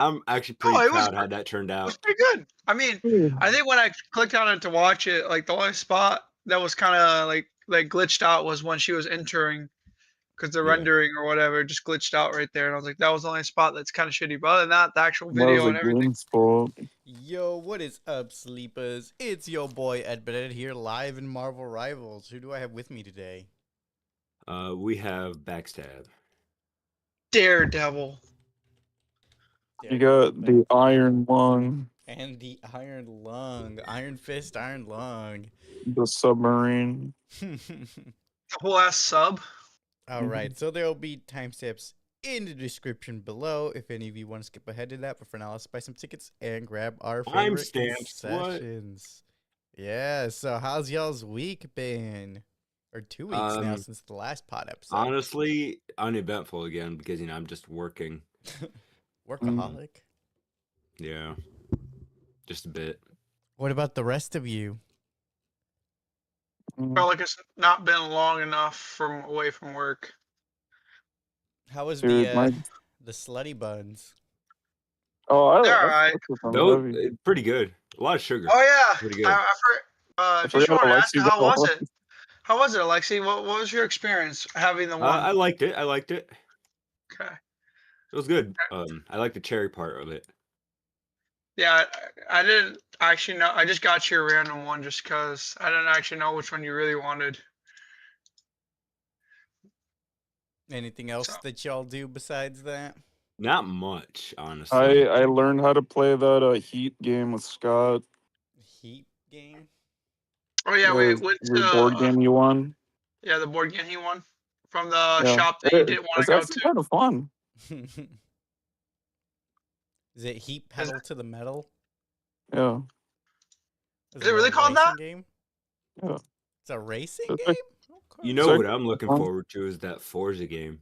I'm actually pretty Oh, it was proud how that turned it was out. pretty good. I mean, I think when I clicked on it to watch it, like the only spot that was kind of like glitched out was when she was entering because the Yeah. rendering or whatever just glitched out right there, and I was like, that was the only spot that's kind of shitty. But other than that, the actual That was video a and everything. game's fault. Yo, what is up, sleepers? It's your boy Ed Bennett here, live in Marvel Rivals. Who do I have with me today? We have Backstab. Daredevil. You got the Iron Lung, And the Iron Lung, Iron Fist, Iron Lung. the submarine. The whole ass sub. All right, so there will be timestamps in the description below if any of you want to skip ahead to that. But for now, let's buy some tickets and grab our favorite Timestamps? What? concessions. Yeah, so how's y'all's week been? Or 2 weeks now since the last pod episode. Honestly, uneventful again because I'm just working. Workaholic. Yeah, just a bit. What about the rest of you? Felt like it's not been long enough from away from work. How was Dude, the slutty buns? Oh, They're I alright. fuck with them Though, heavy. pretty good. A lot of sugar. Oh yeah, Pretty good. I just forgot wanted to ask Alexi you, how got was one. it? How was it, Alexi? What was your experience having the one? I liked it. I liked it. Okay. It was good. I like the cherry part of it. Yeah, I didn't actually know. I just got you a random one just because I didn't actually know which one you really wanted. Anything else that y'all do besides that? Not much, honestly. I learned how to play that Heat game with Scott. Heat game? Oh yeah, we went the to board game you won. yeah, the board game he won from the Yeah. shop that you didn't want It's to go actually to. kind of fun. Is it Heat Pedal to the Metal? Yeah. Is it really called that? Game? Yeah. It's a racing It's game? like- Okay. You know So- what I'm looking forward to is that Forza game.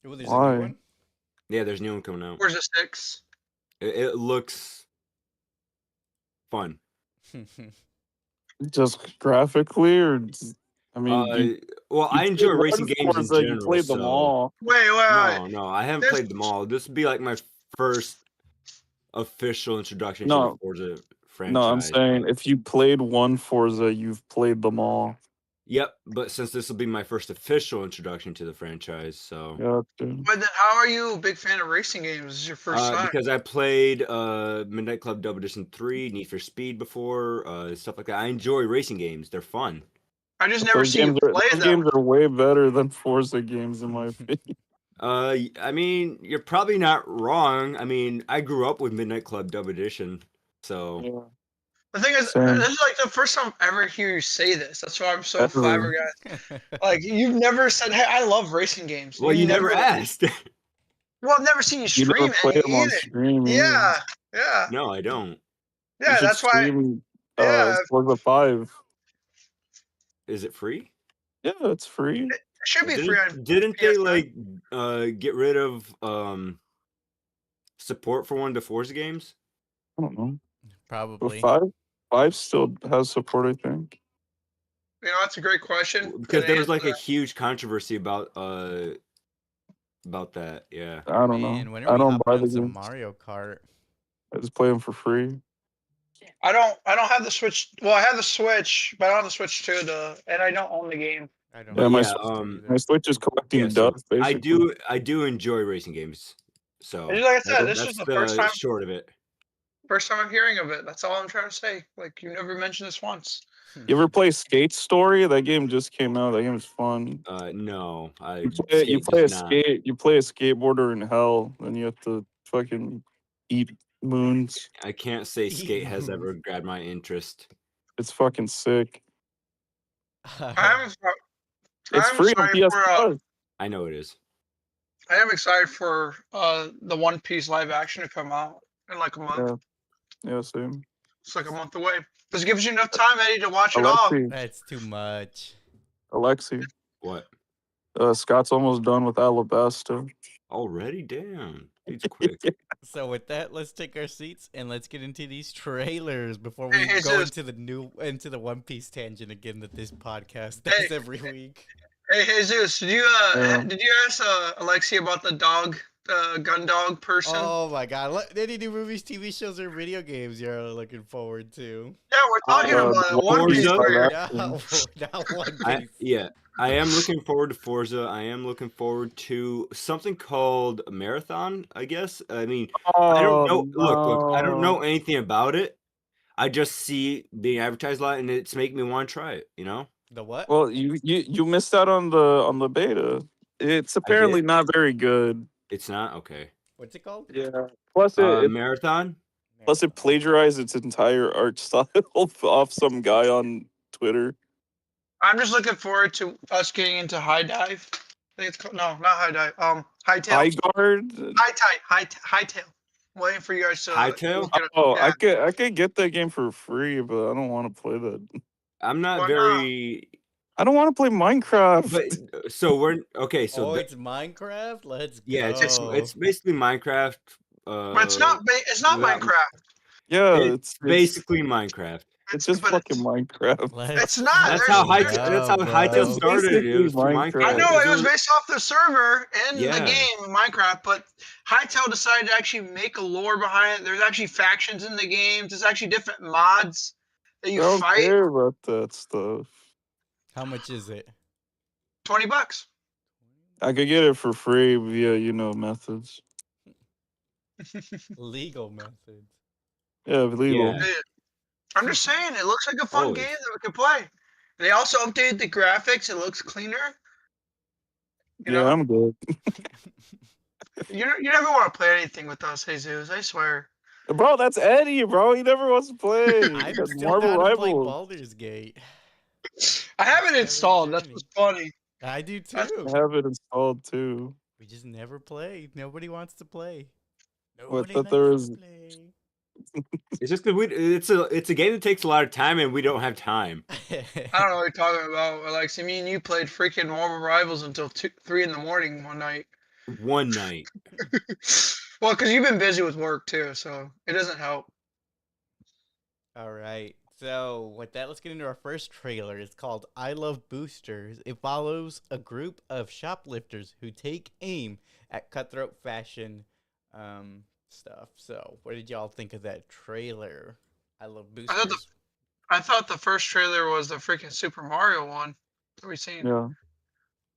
Oh, there's a Why? new one? Yeah, there's a new one coming out. Where's the six? It looks fun. Just graphically, or I mean, Well, I enjoy racing games in general. You played them so- all. Wait. No, I haven't There's- played them all. This would be like my first official introduction to No. the Forza franchise. No, I'm saying if you played one Forza, you've played them all. Yep, but since this will be my first official introduction to the franchise, so Yeah, dude. But then, how are you a big fan of racing games? This is your first time. because I played Midnight Club Double Edition 3, Need for Speed before, stuff like that. I enjoy racing games; they're fun. I just never Those seen you play those them. games are way better than Forza games, in my opinion. I mean, you're probably not wrong. I mean, I grew up with Midnight Club Double Edition, so Yeah. The thing is, Same. this is like the first time I ever hear you say this. That's why I'm so Ever. flabbergasted. Like, you've never said, "Hey, I love racing games." well, you never asked. Well, I've never seen you You stream never play it them on either. stream. Yeah, yeah, No, I don't. yeah. That's why. Yeah. Forza 5. Is it free? Yeah, it's free. It should be free on. Didn't they PS5. like get rid of support for one of the Forza games? I don't know. Probably. But 5 still has support, I think. You know, that's a great question. Because there was like a answer huge controversy about that. Yeah. I don't Man, know. when I are we don't hopping buy on the some game. Mario Kart? I just play them for free. that. I don't have the Switch. Well, I have the Switch, but I don't have the Switch too. And I don't own the game. I don't Yeah, know. my Yeah, Switch- My Switch is collecting Yeah, so dust, basically. I do enjoy racing games. So Just like I said, this that's was the first time. short of it. First time I'm hearing of it. That's all I'm trying to say. Like, you never mentioned this once. You ever play Skate Story? That game just came out. That game is fun. No, You play a skateboarder in hell, and you have to fucking eat moons. I can't say skate has ever grabbed my interest. It's fucking sick. I'm It's free on excited PS Plus. I know it is. I am excited for the One Piece live action to come out in like a month. Yeah, same. It's like a month away. This gives you enough time, Eddie, to watch it all. That's too much. Alexi. What? Scott's almost done with Alabasta. Already? Damn. It's quick. So with that, let's take our seats and let's get into these trailers before we Hey, go Jesus. into the One Piece tangent again that this podcast Hey. does every week. Hey, Jesus, Yeah. did you ask Alexi about the dog Gundog person. Oh my god! Any new movies, TV shows, or video games you're looking forward to? Yeah, we're talking about it. One Piece. Forza. Player. No, not One Piece. I am looking forward to Forza. I am looking forward to something called Marathon, I guess. I mean, I don't know. Look, I don't know anything about it. I just see being advertised a lot, and it's making me want to try it. You know? The what? Well, you missed out on the beta. It's apparently not very good. It's not okay. What's it called? Yeah. Plus it Marathon. plus it plagiarized its entire art style off some guy on Twitter. I'm just looking forward to us getting into High Dive. I think it's called, no, not High Dive. Hightail. High guard. Hightail. I'm waiting for you guys to. Hightail? Oh, yeah. I could get that game for free, but I don't want to play that. I'm not Why very. I don't want to play Minecraft. But so we're okay. So Oh, it's Minecraft. Let's go. yeah, it's basically Minecraft. But it's not. It's not without- Minecraft. yeah, It's basically Minecraft. it's just but fucking Minecraft. Let's It's not. That's There's- how there's- That's how bro. Hightail started. It Basically was Minecraft. I know Minecraft. it was based off the server in Yeah. the game Minecraft, but Hightail decided to actually make a lore behind it. There's actually factions in the game. There's actually different mods that I you don't fight. care about that stuff. How much is it? $20. I could get it for free via methods. Legal methods. Yeah, legal. Yeah. I'm just saying, it looks like a fun Always. game that we can play. They also updated the graphics. It looks cleaner. You know, I'm good. you never want to play anything with us, Jesus. I swear. Bro, that's Eddie, bro. He never wants to play. I'm That's still Marvel down to play Rivals. Baldur's Gate. I have it Never installed. That's journey. what's funny. I do That's- too. I have it installed too. We just never play. Nobody wants to play. What, Nobody that there likes is- to play. It's just because it's a game that takes a lot of time, and we don't have time. I don't know what you're talking about, Alexi. Me and you played freaking Marvel Rivals until 3 in the morning one night. One night. Well, because you've been busy with work too, so it doesn't help. All right. So, with that, let's get into our first trailer. It's called I Love Boosters. It follows a group of shoplifters who take aim at cutthroat fashion stuff. So, what did y'all think of that trailer? I Love Boosters. I thought the first trailer was the freaking Super Mario one that we seen. Yeah.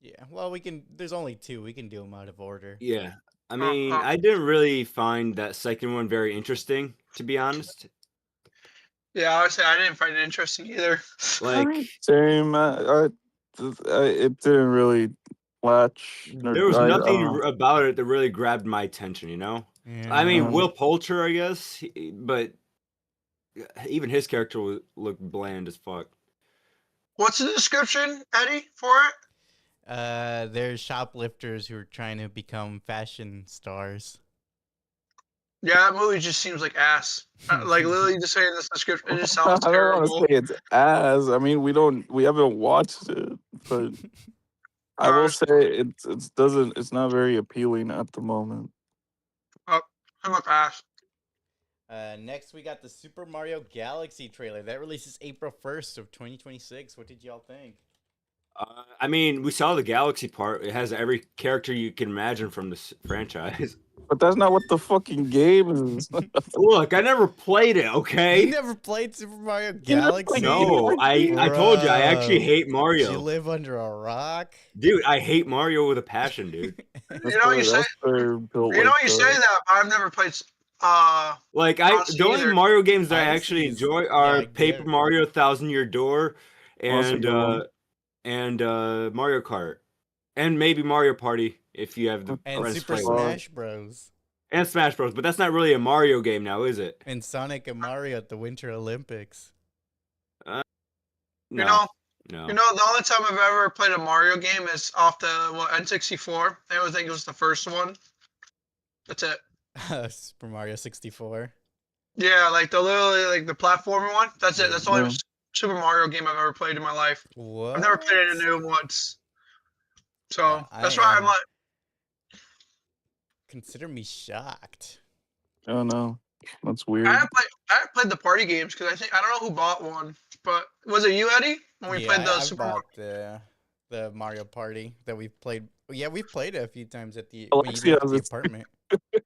Yeah. Well, we can. There's only two. We can do them out of order. Yeah. I mean, I didn't really find that second one very interesting, to be honest. Yeah, I would say I didn't find it interesting either. Like, Same. It didn't really latch. there was nothing about it that really grabbed my attention, you know? I mean, Yeah. Will Poulter, I guess, but even his character looked bland as fuck. What's the description, Eddie, for it? There's shoplifters who are trying to become fashion stars. Yeah, that movie just seems like ass. Like literally just saying this description, it just sounds I don't terrible. want to say it's ass. I mean, we haven't watched it, but I will say it's not very appealing at the moment. I look ass. Next, we got the Super Mario Galaxy trailer that releases April 1st of 2026. What did y'all think? I mean, we saw the Galaxy part. It has every character you can imagine from this franchise. But that's not what the fucking game is. Look, I never played it, You okay? never played Super Mario never Galaxy? played No, I told you, I actually Bruh. hate Did you Mario. live under a rock? Dude, I hate Mario with a passion, dude. That's You know, why- you say that's why they're built you know like you that. say that, but I've never played. Like, Honestly, the only either. Mario games that I Honestly, actually it's- enjoy yeah, are I get Paper it. Mario Thousand Year Door That's a good and one. Mario Kart. And maybe Mario Party if you have the And friends Super play Smash. with it. Smash Bros. And Smash Bros. But that's not really a Mario game now, is it? And Sonic and Mario at the Winter Olympics. No, You know, no. you know, the only time I've ever played a Mario game is off the N64. I always think it was the first one. That's it. Super Mario 64. Yeah, like the platformer one. That's it. That's the only Yeah. Super Mario game I've ever played in my life. What? I've never played a new once. So I that's why I'm am- like, Consider me shocked. Oh no, that's weird. I haven't played the party games because I don't know who bought one, but was it you, Eddie, when we Yeah, played the I Super Mario? bought the Mario Party that we played Yeah, we've played it a few times at the when you Alexi lived at has the it. apartment.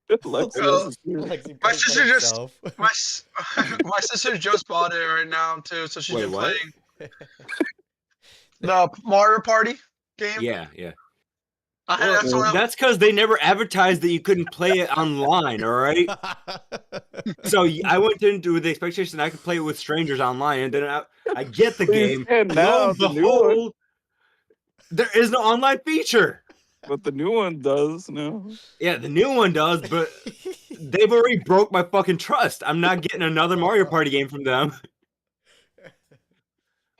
Lexi Well, has it. Lexi My plays by sister just himself. my sister just bought it right now too, so she's Wait, been what? playing the Mario Party game. Yeah. That's Well, what that's because they never advertised that you couldn't play it online. All right. So I went into with the expectation I could play it with strangers online, and then I get the Well, you game. can Lo now, and the new one. behold, there is no online feature. But the new one does now. Yeah, the new one does, but they've already broke my fucking trust. I'm not getting another Mario Party game from them.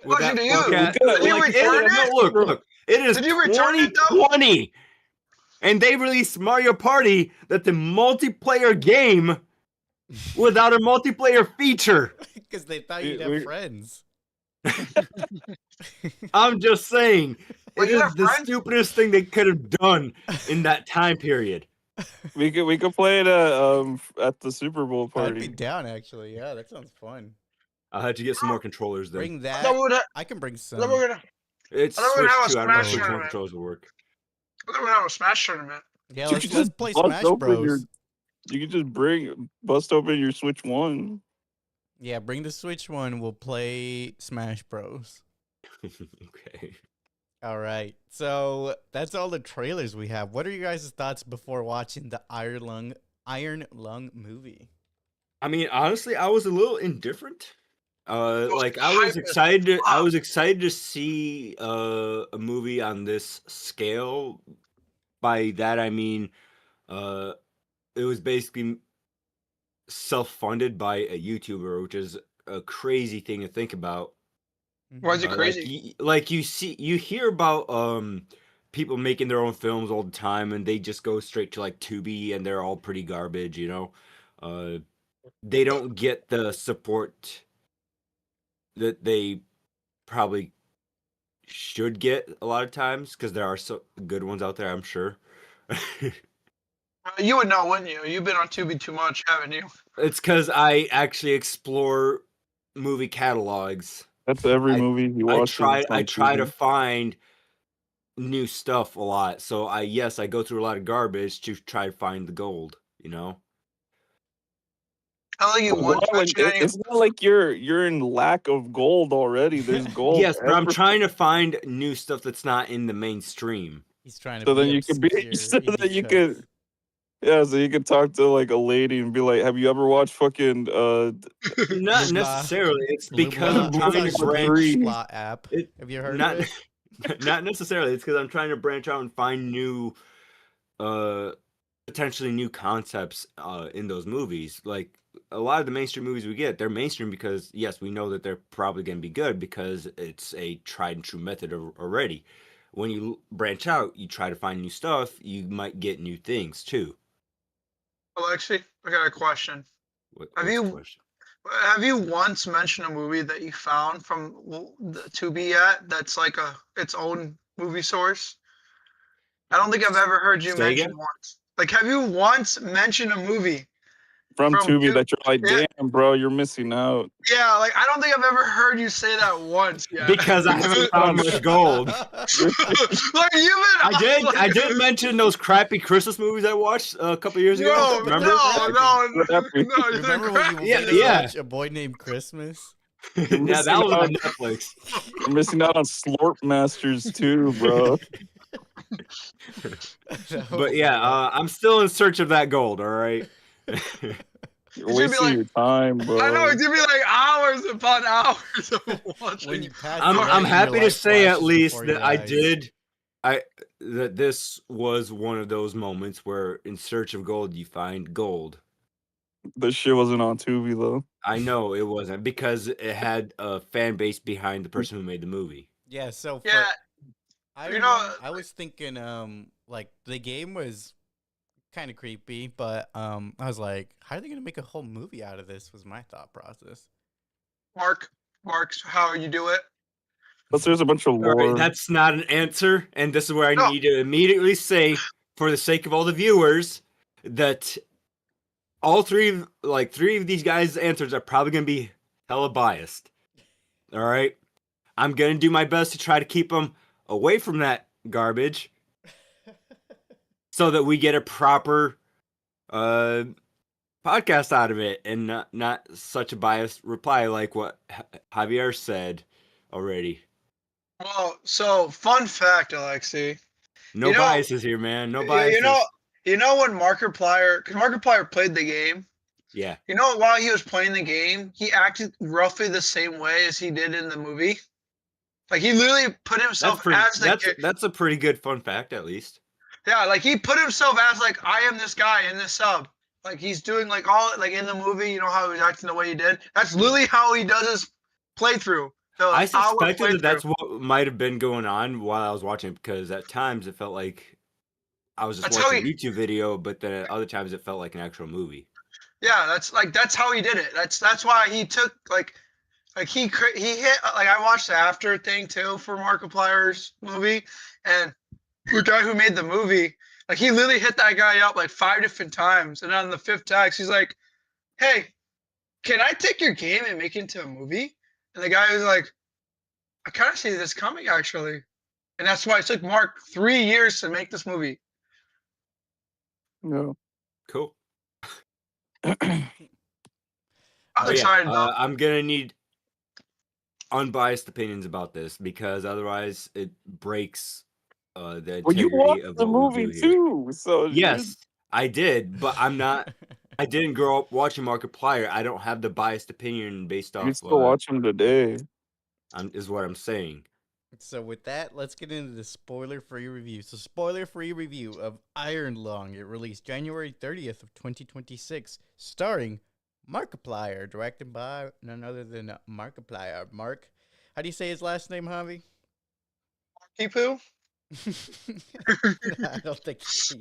With Question that to you. fuck at- Did you like, return no, it? look. It is Did you return it, though? 2020, and they released Mario Party that's a multiplayer game without a multiplayer feature. Because they thought you'd have friends. I'm just saying, Wait, it you is have the friends? stupidest thing they could have done in that time period. We could play it at the Super Bowl I'd be party. down actually. Yeah, that sounds fun. I'll have to get some more controllers then. Bring I that. thought we would have, I can bring I some. thought we were gonna, It's I thought we Switch would have a 2. I don't know Smash which one tournament. controls will work. I thought we would have a Smash tournament. Yeah, You let's could just play bust Smash open Bros. You can just bust open your Switch 1. Yeah, bring the Switch one. We'll play Smash Bros. Okay. All right. So that's all the trailers we have. What are you guys' thoughts before watching the Iron Lung movie? I mean, honestly, I was a little indifferent. Like I was hype as excited. I fuck. was excited to see a movie on this scale. By that I mean, it was basically self-funded by a YouTuber, which is a crazy thing to think about. Why is it Mhm. crazy? Like you hear about people making their own films all the time, and they just go straight to like Tubi, and they're all pretty garbage. They don't get the support that they probably should get a lot of times because there are so good ones out there, I'm sure. You would know, wouldn't you? You've been on Tubi too much, haven't you? It's because I actually explore movie catalogs. That's every I- movie you I watch. try to find new stuff a lot. So I go through a lot of garbage to try to find the gold, you know? I don't think you once mentioned any. It's not like you're in lack of gold already. There's gold. Yes, but I'm everywhere. trying to find new stuff that's not in the mainstream. He's trying to. So be then you could be obscure, so indie that you cuts. could yeah, so you could talk to like a lady and be like, "Have you ever watched fucking Not Blue necessarily. It's Blue because Blah- I'm it's trying on to Blue branch. Three. Blue app. It- Have you heard Not of it? not necessarily. It's because I'm trying to branch out and find new, potentially new concepts in those movies. Like a lot of the mainstream movies we get, they're mainstream because yes, we know that they're probably going to be good because it's a tried and true method already. When you branch out, you try to find new stuff. You might get new things too. Alexi, I got a question. What's Have the you- question? Have you once mentioned a movie that you found from the Tubi yet that's like its own movie source? I don't think I've ever heard you Say mention again? once. Like, have you once mentioned a movie? from From Tubi Tu- that you're like, yeah. damn, bro, you're missing out. Yeah, like I don't think I've ever heard you say that once yet. Because I haven't found much gold. like you've been. I did mention those crappy Christmas movies I watched a couple years ago. No, Remember? no. Remember when you Yeah, wanted to yeah. watch A Boy Named Christmas? Yeah, that was on Netflix. You're missing out on Slorp Masters too, bro. But yeah, I'm still in search of that gold. All right. You're It should be wasting like- your time, bro. I know it's gonna be like hours upon hours of watching. when you pass I'm away I'm and your happy to life say at flashes least before that your I eyes. did. That this was one of those moments where in search of gold you find gold. This shit wasn't on Tubi though. I know it wasn't because it had a fan base behind the person who made the movie. Yeah, so for Yeah, I you don't know, know. I was thinking, like the game was kind of creepy, but I was like, how are they gonna make a whole movie out of this? Was my thought process. Mark's how you do it. Plus, there's a bunch of All lore. right, that's not an answer, and this is where I No. need to immediately say, for the sake of all the viewers, that all three of these guys' answers are probably gonna be hella biased. All right, I'm gonna do my best to try to keep them away from that garbage, so that we get a proper podcast out of it and not such a biased reply like what Javier said already. Well, so fun fact, Alexi. No You know- biases here, man. No Yeah, biases. you know when Markiplier, because Markiplier played the game. Yeah. You know, while he was playing the game, he acted roughly the same way as he did in the movie. Like he literally put himself as the That's a pretty good fun fact, at least. yeah, like he put himself as like I am this guy in this sub. Like he's doing like all like in the movie. You know how he's acting the way he did. That's literally how he does his playthrough. So I our suspected that that's playthrough. what might have been going on while I was watching, because at times it felt like I was just That's how watching a YouTube video, but then at other times it felt like an actual movie. Yeah, that's how he did it. That's why he took like he hit like I watched the after thing too for Markiplier's movie, and the guy who made the movie, like he literally hit that guy up like 5 different times, and on the 5th text he's like, "Hey, can I take your game and make it into a movie?" And the guy was like, "I kind of see this coming actually," and that's why it took Mark 3 years to make this movie. No. Cool. I'm But yeah, excited though. I'm gonna need unbiased opinions about this, because otherwise it breaks the Well, you integrity watched of the what we movie do here. too, so Yes, I did, but I'm not. I didn't grow up watching Markiplier. I don't have the biased opinion based you off. still watch him today. Is what I'm saying. So with that, let's get into the spoiler-free review. So spoiler-free review of Iron Lung. It released January 30th of 2026, starring Markiplier, directed by none other than Markiplier. Mark, how do you say his last name, Javi? Kipu? I don't think he's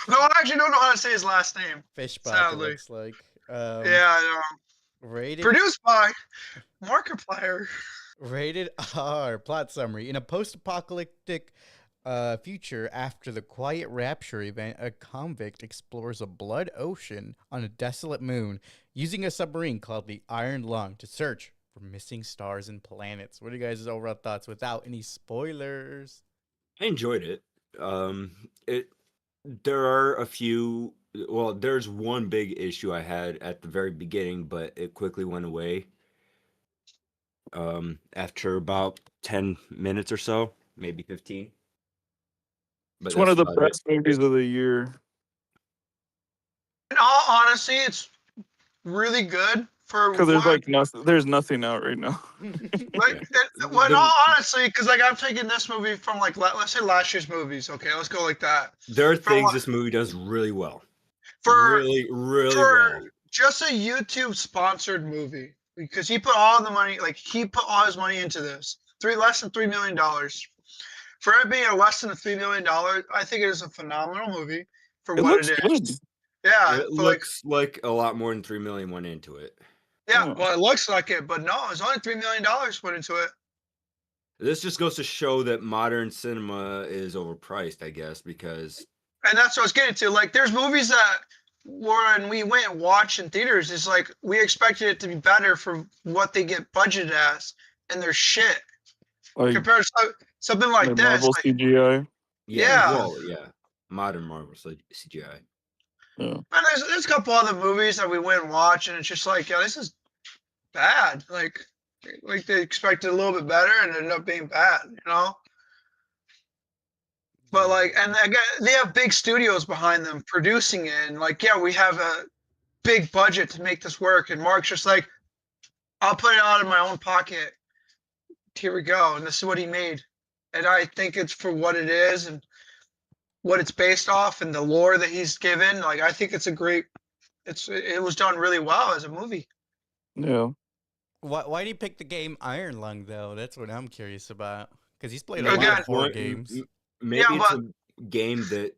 No, I actually don't know how to say his last name. Fishbot, it Sadly. looks like. Yeah, I know. Rated Produced by Markiplier. Rated R. Plot summary. In a post-apocalyptic future after the Quiet Rapture event, a convict explores a blood ocean on a desolate moon using a submarine called the Iron Lung to search for missing stars and planets. What are you guys' overall thoughts without any spoilers? I enjoyed it. There are a few. Well, there's one big issue I had at the very beginning, but it quickly went away. After about 10 minutes or so, maybe 15. But It's one of that's the about it. best movies of the year. In all honesty, it's really good for Because there's what- like nothing. There's nothing out right now. like well, in all honesty, because like I'm taking this movie from like let's say last year's movies. Okay, let's go like that. There are For things what- this movie does really well. For really for well. just a YouTube sponsored movie, because he put all the money, like he put all his money into this. Less than $3 million. For it being a less than a $3 million, I think it is a phenomenal movie for It what looks it good. is. Yeah, It for like looks like a lot more than 3 million went into it. yeah, Yeah. well, it looks like it, but no, it's only $3 million went into it. This just goes to show that modern cinema is overpriced, I guess, because And that's what I was getting to. Like, there's movies that when we went and watched in theaters, it's like we expected it to be better for what they get budgeted as, and they're shit Like, compared to something like like this. Marvel Like, CGI. Yeah. well, yeah, modern Marvel CGI. Yeah. man, there's a couple other movies that we went and watched, and it's just like, yeah, this is bad. Like they expected a little bit better, and it ended up being bad. You know. But like, and again, they have big studios behind them producing it, and like, yeah, we have a big budget to make this work. And Mark's just like, I'll put it out of my own pocket. Here we go, and this is what he made. And I think it's for what it is and what it's based off, and the lore that he's given. Like, I think it's a great. It was done really well as a movie. Yeah. Why do you pick the game Iron Lung though? That's what I'm curious about. Because he's played a Again- lot of horror Well, games. Maybe Yeah, it's but- a game that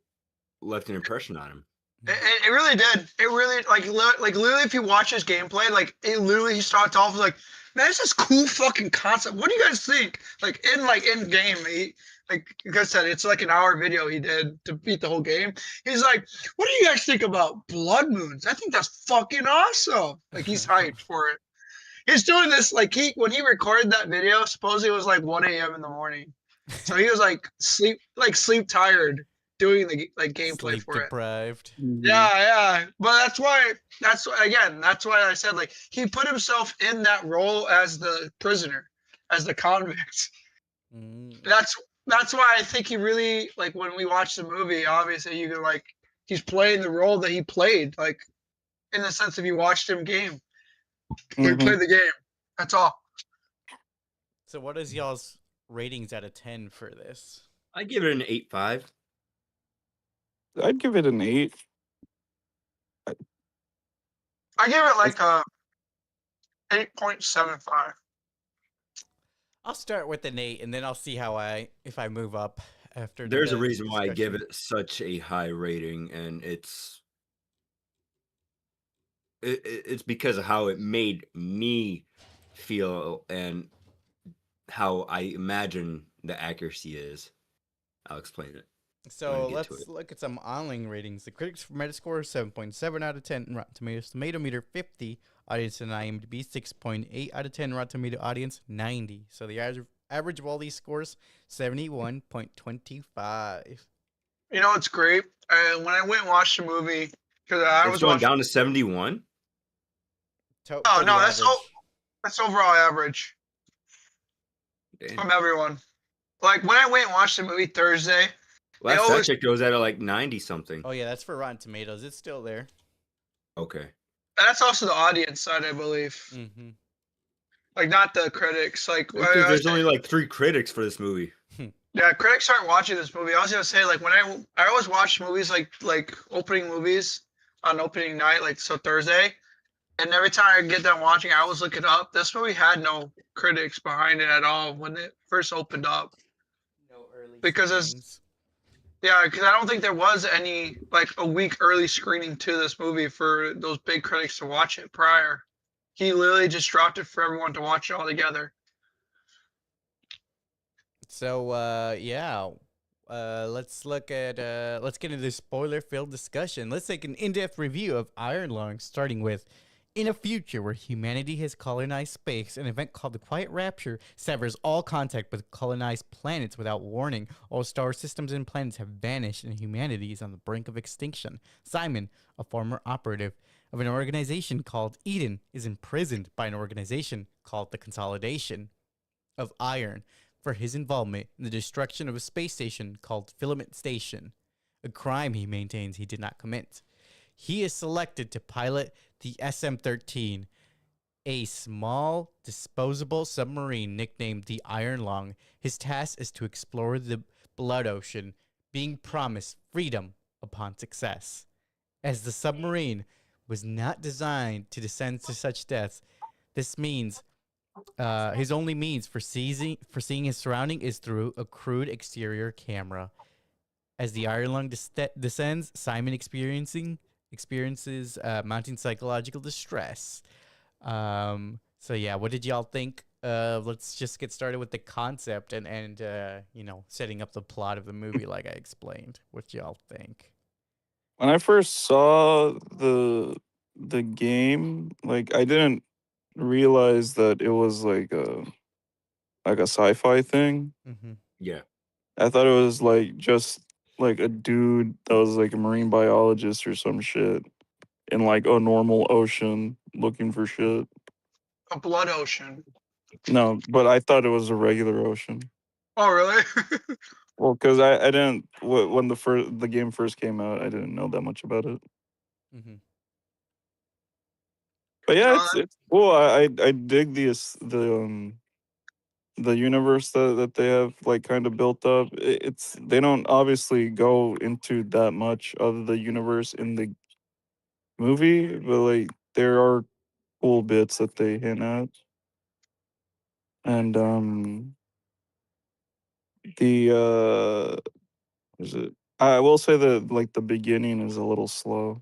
left an impression on him. It really did. It really like literally if you watch his gameplay, like it literally he starts off with like, man, this is cool fucking concept. What do you guys think? Like in game, he like I said, it's like an hour video he did to beat the whole game. He's like, what do you guys think about blood moons? I think that's fucking awesome. Like he's hyped for it. He's doing this like when he recorded that video, supposedly it was like 1 a.m. in the morning. So he was like sleep tired. doing the like gameplay Sleep for it. deprived. Yeah. But that's why I said like he put himself in that role as the prisoner, as the convict. Mm. That's why I think he really like when we watch the movie, obviously you can like he's playing the role that he played, like in the sense of you watched him game. He Mhm. played the game. That's all. So what is y'all's ratings out of 10 for this? I give it an 8.5. I'd give it an 8. I give it like a 8.75. I'll start with an 8, and then I'll see if I move up after. There's a the reason why I give discussion. it such a high rating, and it's because of how it made me feel and how I imagine the accuracy is. I'll explain it. So get to let's it. look at some online ratings. The critics for Metascore 7.7 out of 10, Rotten Tomatoes Tomato Meter 50, audience and IMDb 6.8 out of 10, Rotten Tomato audience 90. So the average of all these scores 71.25. You know what's great? When I went and watched the movie, because I It's was going watching. down to 71. Oh For the no, average. that's overall average Damn. from everyone. Like when I went and watched the movie Thursday, Last I always- checked, it was at like 90 something. Oh yeah, that's for Rotten Tomatoes. It's still there. Okay. and that's also the audience side, I believe. Mm-hmm. Like not the critics. Like Because there's only like 3 critics for this movie. yeah, critics aren't watching this movie. I was gonna say like when I always watch movies like opening movies on opening night, like so Thursday, and every time I get done watching, I always look it up. This movie had no critics behind it at all when it first opened up. No early Because it's- screenings. Yeah, because I don't think there was any like a week early screening to this movie for those big critics to watch it prior. He literally just dropped it for everyone to watch it all together. So yeah. Let's get into the spoiler-filled discussion. Let's take an in-depth review of Iron Lung, starting with in a future where humanity has colonized space, an event called the Quiet Rapture severs all contact with colonized planets without warning. All star systems and planets have vanished, and humanity is on the brink of extinction. Simon, a former operative of an organization called Eden, is imprisoned by an organization called the Consolidation of Iron for his involvement in the destruction of a space station called Filament Station, a crime he maintains he did not commit. He is selected to pilot the SM-13, a small, disposable submarine nicknamed the Iron Lung. His task is to explore the Blood Ocean, being promised freedom upon success. As the submarine was not designed to descend to such depths, this means his only means for seeing his surrounding is through a crude exterior camera. As the Iron Lung descends, Simon experiences mounting psychological distress. So yeah, what did y'all think? Let's just get started with the concept and setting up the plot of the movie like I explained. What y'all think? When I first saw the game, like I didn't realize that it was like a sci-fi thing. Mm-hmm. Yeah. I thought it was like just like a dude that was like a marine biologist or some shit in like a normal ocean looking for shit. A blood ocean. No, but I thought it was a regular ocean. Oh really? Well, because I didn't when the game first came out, I didn't know that much about it. Mm-hmm. But yeah, it's cool. I dig the universe that they have like kind of built up. It's they don't obviously go into that much of the universe in the movie, but like there are cool bits that they hint at. And the is it I will say that like the beginning is a little slow.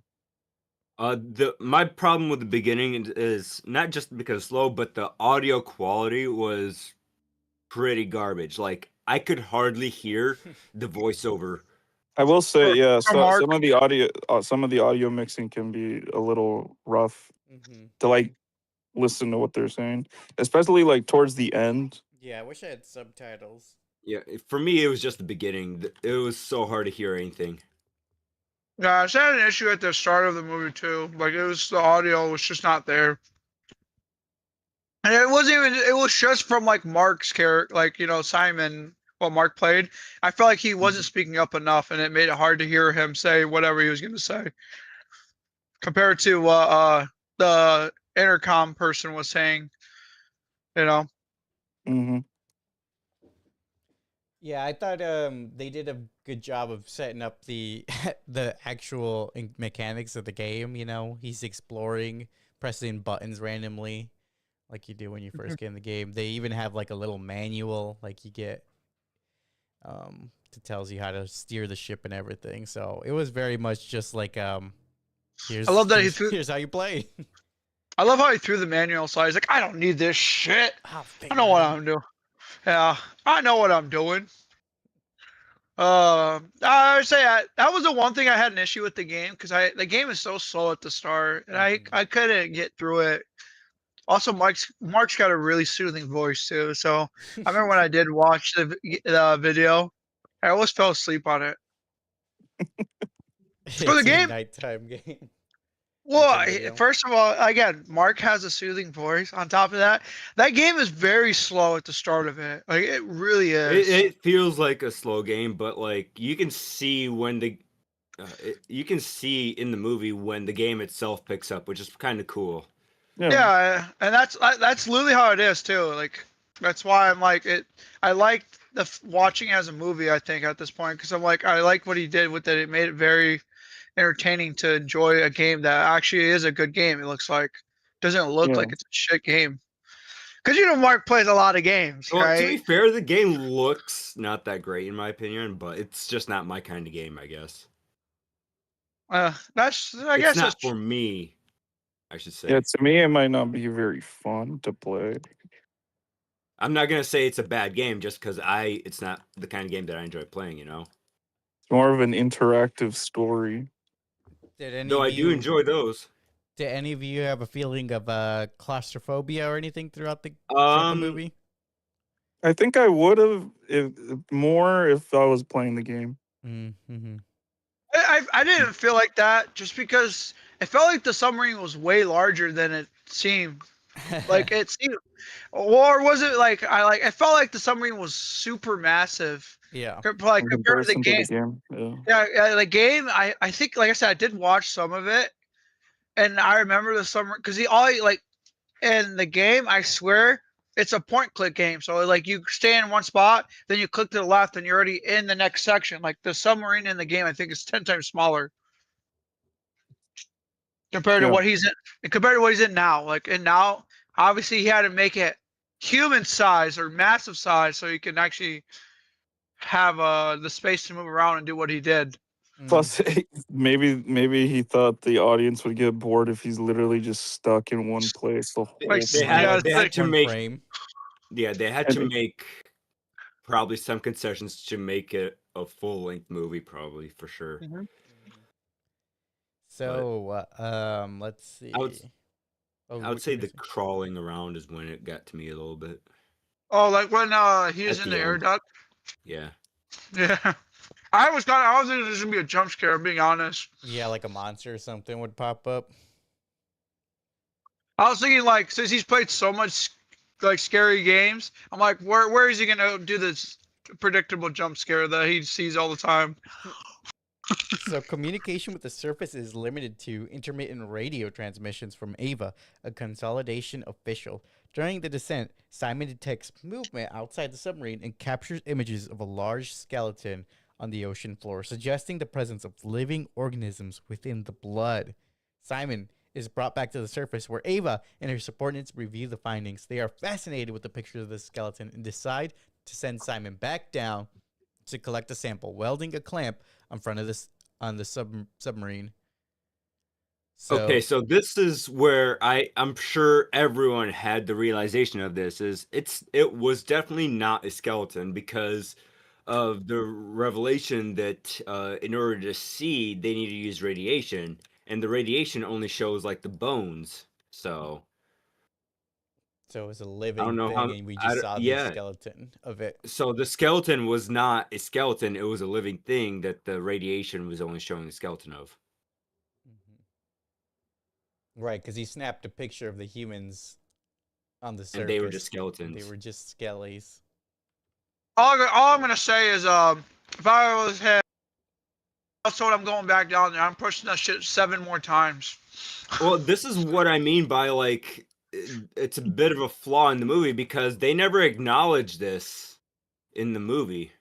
My problem with the beginning is not just because it's slow, but the audio quality was pretty garbage. Like I could hardly hear the voiceover. I will say, yeah, so, Mark. some of the audio mixing can be a little rough Mm-hmm. to like listen to what they're saying, especially like towards the end. Yeah, I wish I had subtitles. Yeah, for me, it was just the beginning. It was so hard to hear anything. Yeah, I had an issue at the start of the movie too. Like it was the audio was just not there. And it wasn't even it was just from like Mark's character, like Simon, what Mark played. I felt like he wasn't speaking up enough and it made it hard to hear him say whatever he was gonna say. Compared to what the intercom person was saying, you know. Hmm. Yeah, I thought they did a good job of setting up the the actual mechanics of the game. You know, he's exploring, pressing buttons randomly, like you do when you first get in the game. They even have like a little manual, like you get, that tells you how to steer the ship and everything. So it was very much just like here's I love that here's how you play. I love how he threw the manual aside. He's like, I don't need this shit. I'll I know what figure it out. I'm doing. Yeah, I know what I'm doing. I would say that was the one thing I had an issue with the game because the game is so slow at the start and I couldn't get through it. Also, Mark's got a really soothing voice too. So I remember when I did watch the video, I always fell asleep on it. It's For the a game, nighttime game. well, Nighttime video. first of all, again, Mark has a soothing voice. On top of that, that game is very slow at the start of it. Like it really is. It feels like a slow game, but like you can see when you can see in the movie when the game itself picks up, which is kind of cool. Yeah. Yeah, and that's literally how it is too. Like that's why I'm like it. I like watching as a movie. I think at this point because I'm like I like what he did with it. It made it very entertaining to enjoy a game that actually is a good game. It looks like doesn't look Yeah. like it's a shit game. Because Mark plays a lot of games, Well, right? to be fair, the game looks not that great in my opinion, but it's just not my kind of game, I guess. That's I It's guess not that's for me, I should say. Yeah, to me, it might not be very fun to play. I'm not gonna say it's a bad game just because it's not the kind of game that I enjoy playing, you know. It's more of an interactive story. Did any Though of I do you enjoy those. did any of you have a feeling of claustrophobia or anything throughout the movie? I think I would have more if I was playing the game. Mm-hmm. I didn't feel like that just because it felt like the submarine was way larger than it seemed. Like it seemed, or was it like it felt like the submarine was super massive. Yeah. Like In compared to the comparison to game. Yeah. Yeah, the game. I think like I said, I did watch some of it, and I remember the submarine because like in the game. I swear it's a point click game. So like you stay in one spot, then you click to the left, and you're already in the next section. Like the submarine in the game, I think is 10 times smaller compared to Yeah. what he's in. Compared to what he's in now. Like and now, obviously, he had to make it human size or massive size so he can actually have the space to move around and do what he did. Plus, maybe he thought the audience would get bored if he's literally just stuck in one place the whole Like, They time. had, they had to one make frame. Yeah, they had to make probably some concessions to make it a full length movie, probably for sure. So let's see. I would say the crawling around is when it got to me a little bit. Oh, like when he was At in the the air end. duct. Yeah. Yeah. I was thinking there's gonna be a jump scare. I'm being honest. Yeah, like a monster or something would pop up. I was thinking like since he's played so much like scary games, I'm like, where is he gonna do this predictable jump scare that he sees all the time? So communication with the surface is limited to intermittent radio transmissions from Ava, a consolidation official. During the descent, Simon detects movement outside the submarine and captures images of a large skeleton on the ocean floor, suggesting the presence of living organisms within the blood. Simon is brought back to the surface where Ava and her subordinates review the findings. They are fascinated with the pictures of the skeleton and decide to send Simon back down to collect a sample, welding a clamp on front of on the submarine. Okay, so this is where I'm sure everyone had the realization of this it was definitely not a skeleton because of the revelation that in order to see they need to use radiation, and the radiation only shows like the bones. So So it was a I living don't know thing, how. and we just saw the Yeah. skeleton of it. So the skeleton was not a skeleton; it was a living thing that the radiation was only showing the skeleton of. Right, because he snapped a picture of the humans on the surface. And they were just They skeletons. were just skellies. All I'm gonna say is, if I was him, that's what I'm going back down there. I'm pushing that shit 7 more times. Well, this is what I mean by like it's a bit of a flaw in the movie because they never acknowledge this in the movie.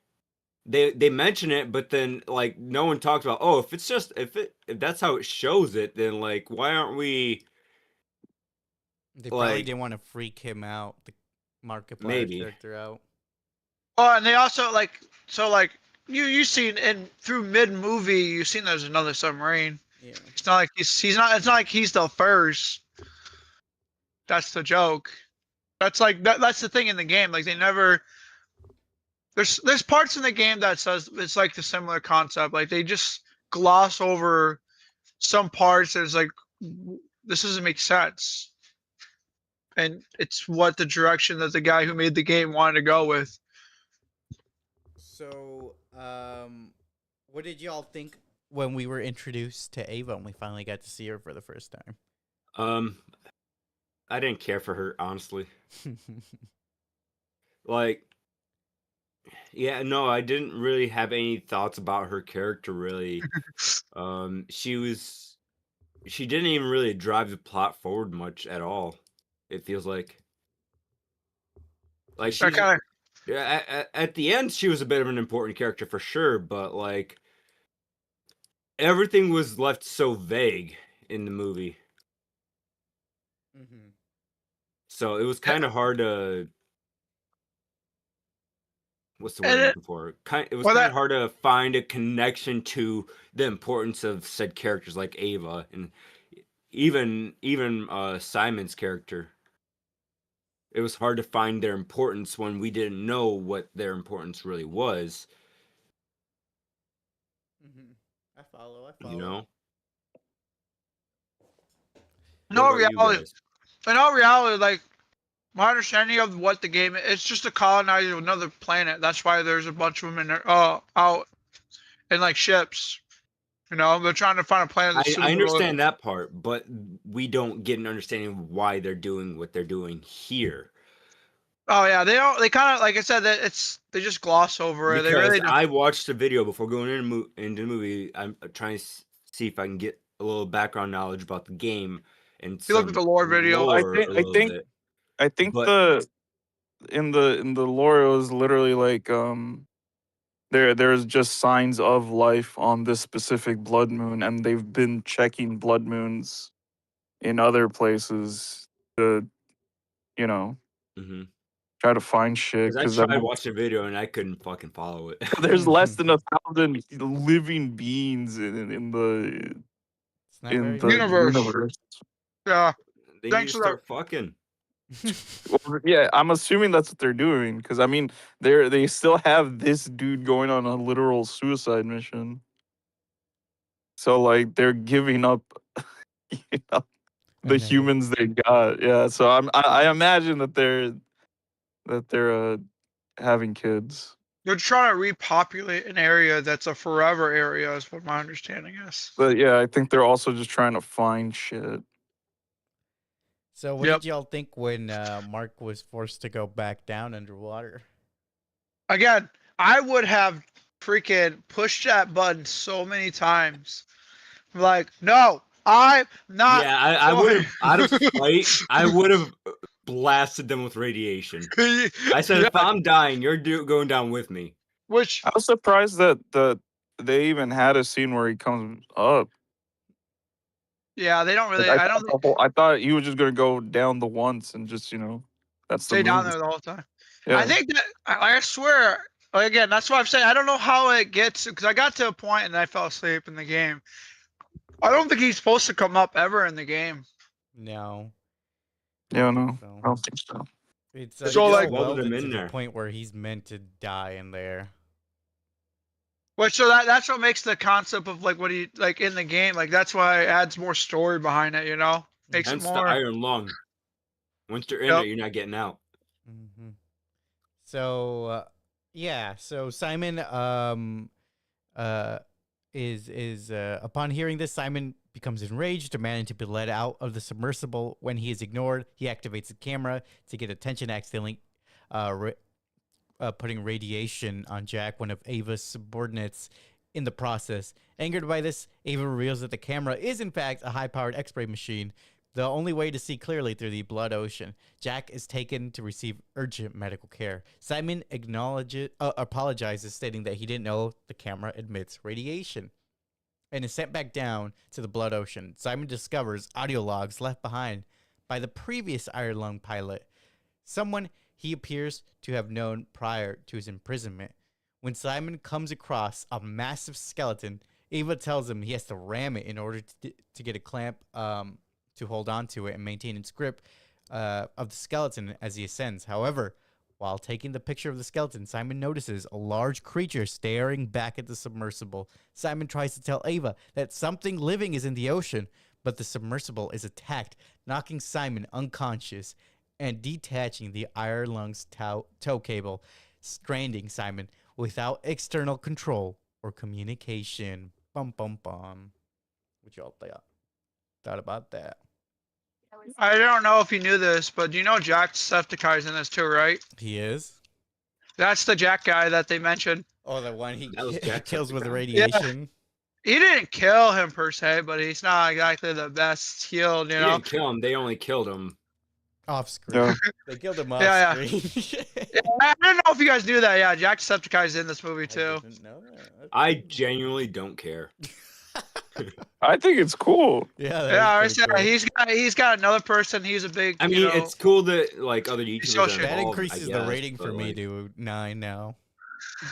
They mention it, but then like no one talks about, oh, if that's how it shows it, then like why aren't we They probably like didn't want to freak him out, the Markiplier maybe character out. Oh, and they also like you seen in through mid movie you seen there's another submarine. Yeah. It's not like he's not. It's not like he's the first. That's the joke. That's like that's the thing in the game. Like they never. There's parts in the game that says it's like the similar concept. Like they just gloss over some parts. It's like this doesn't make sense, and it's what the direction that the guy who made the game wanted to go with. So, what did y'all think when we were introduced to Ava and we finally got to see her for the first time? I didn't care for her honestly. Like yeah, no, I didn't really have any thoughts about her character really. She didn't even really drive the plot forward much at all. It feels like That she's kind of yeah, at the end she was a bit of an important character for sure, but like everything was left so vague in the movie. Mm-hmm. So it was kind of hard to what's the word I'm looking for? It was well, kind that of hard to find a connection to the importance of said characters like Ava and even Simon's character. It was hard to find their importance when we didn't know what their importance really was. Mm-hmm. I follow. You know. in What all about you reality, guys? in all reality, like my understanding of what the game is, it's just a colonizer of another planet. That's why there's a bunch of them in there, out in like ships. You know, they're trying to find a planet that's I suitable. understand that part, but we don't get an understanding of why they're doing what they're doing here. Oh yeah, they don't. They kind of like I said that they just gloss over it. They Because really don't. I watched a video before going into the movie. I'm trying to see if I can get a little background knowledge about the game and You looked at some the lore video. lore a I little think bit. I think But the in the lore it was literally like there's just signs of life on this specific blood moon, and they've been checking blood moons in other places to you know mhm. try to find shit Because because I tried watching a video and I couldn't fucking follow it. there's less than 1,000 living beings in the It's not very Universe. universe. Yeah. They need Thanks to for that. start fucking. Well, yeah, I'm assuming that's what they're doing because I mean they still have this dude going on a literal suicide mission. So like they're giving up, you know, the Another- humans they got. Yeah, so I imagine that they're having kids. They're trying to repopulate an area that's a forever area, is what my understanding is. But yeah, I think they're also just trying to find shit. So, what Yep. did y'all think when Mark was forced to go back down underwater? Again, I would have freaking pushed that button so many times. Like, no, I'm not. Yeah, I would have out of sorry. spite. I would have blasted them with radiation. I said, Yeah, if I'm dying, you're going down with me. which I was surprised that they even had a scene where he comes up. yeah, they don't Like, really. I don't think I thought he was just gonna go down the once and just that's the stay down movie. there the whole time. Yeah. I think that I swear. Like, again, that's why I'm saying I don't know how it gets because I got to a point and I fell asleep in the game. I don't think he's supposed to come up ever in the game. No. Yeah, think no, so. I don't think so. It's So, so like- well Welded him to in the there. point where he's meant to die in there. Which so that's what makes the concept of like what he like in the game like that's why it adds more story behind it. You know, makes it Hence the more. iron lung. Once you're in Yep. there, you're not getting out. Mm-hmm. So yeah, so Simon is upon hearing this, Simon becomes enraged, demanding to be let out of the submersible. When he is ignored, he activates the camera to get attention, accidentally putting radiation on Jack, one of Ava's subordinates, in the process. Angered by this, Ava reveals that the camera is in fact a high-powered X-ray machine, the only way to see clearly through the blood ocean. Jack is taken to receive urgent medical care. Simon apologizes, stating that he didn't know the camera emits radiation, and is sent back down to the blood ocean. Simon discovers audio logs left behind by the previous Iron Lung pilot, someone he appears to have known prior to his imprisonment. When Simon comes across a massive skeleton, Ava tells him he has to ram it in order to get a clamp to hold on to it and maintain its grip of the skeleton as he ascends. However, while taking the picture of the skeleton, Simon notices a large creature staring back at the submersible. Simon tries to tell Ava that something living is in the ocean, but the submersible is attacked, knocking Simon unconscious and detaching the Iron Lungs tow cable, stranding Simon without external control or communication. Bum bum bum. What y'all thought about that? I don't know if you knew this, but do you know Jacksepticeye's in this too, right? He is? That's the Jack guy that they mentioned. Oh, the one he That was kills with Jacksepticeye. radiation? He didn't kill him per se, but he's not exactly the best healed, you They know? didn't kill him. They only killed him. Off screen. Yeah. They killed him off Yeah, screen. Yeah, I don't know if you guys knew that. Yeah, Jacksepticeye's in this movie I too. didn't know that. I genuinely don't care. I think it's cool. Yeah, that Yeah, I is said pretty cool. he's got another person. He's a big. I mean, it's cool that like other YouTubers so are shit. That involved, I increases the guess, rating for but, me like, to 9 now.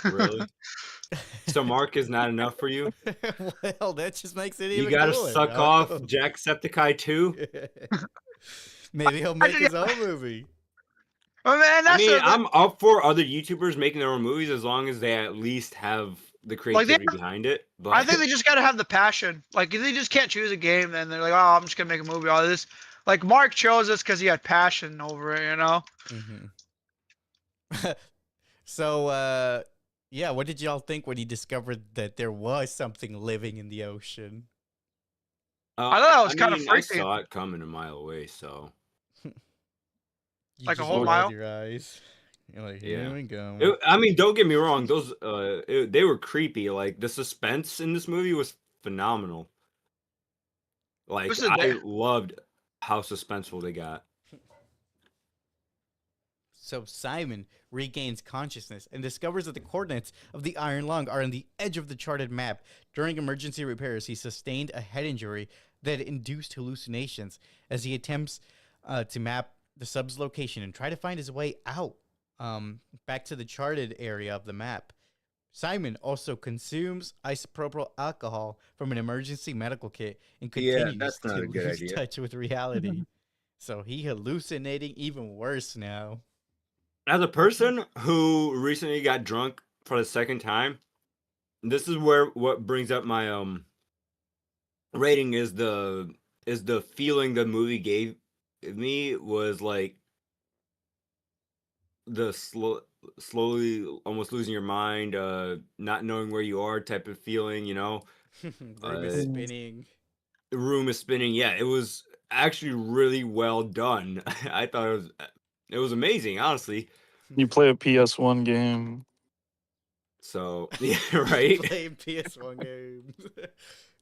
Really? So Mark is not enough for you? Well, that just makes it You even gotta cooler. suck off Jacksepticeye too? Maybe he'll make his Yeah. own movie. Oh man, I that's mean, I'm up for other YouTubers making their own movies as long as they at least have the Like, they- creativity behind it. But I think they just gotta have the passion. Like, if they just can't choose a game, then they're like, oh, I'm just gonna make a movie out of this. Like, Mark chose this because he had passion over it, you know? Mm-hmm. So, yeah, what did y'all think when he discovered that there was something living in the ocean? I thought it was kinda I freaky. saw it coming a mile away, so You Like a just whole rolled mile? your eyes. You're like, Yeah. here we go. I mean, don't get me wrong; those they were creepy. Like the suspense in this movie was phenomenal. Like Who's the I da- loved how suspenseful they got. So Simon regains consciousness and discovers that the coordinates of the Iron Lung are on the edge of the charted map. During emergency repairs, he sustained a head injury that induced hallucinations as he attempts to map the sub's location and try to find his way out back to the charted area of the map. Simon also consumes isopropyl alcohol from an emergency medical kit and continues that's not to a good lose idea. touch with reality. So he hallucinating even worse now. As a person who recently got drunk for the second time, this is where what brings up my rating is the feeling the movie gave me was like the slowly almost losing your mind, not knowing where you are type of feeling, you know. Room is spinning. The room is spinning. Yeah, it was actually really well done. I thought it was amazing, honestly. You play a PS1 game. So yeah, right. Playing PS1 games.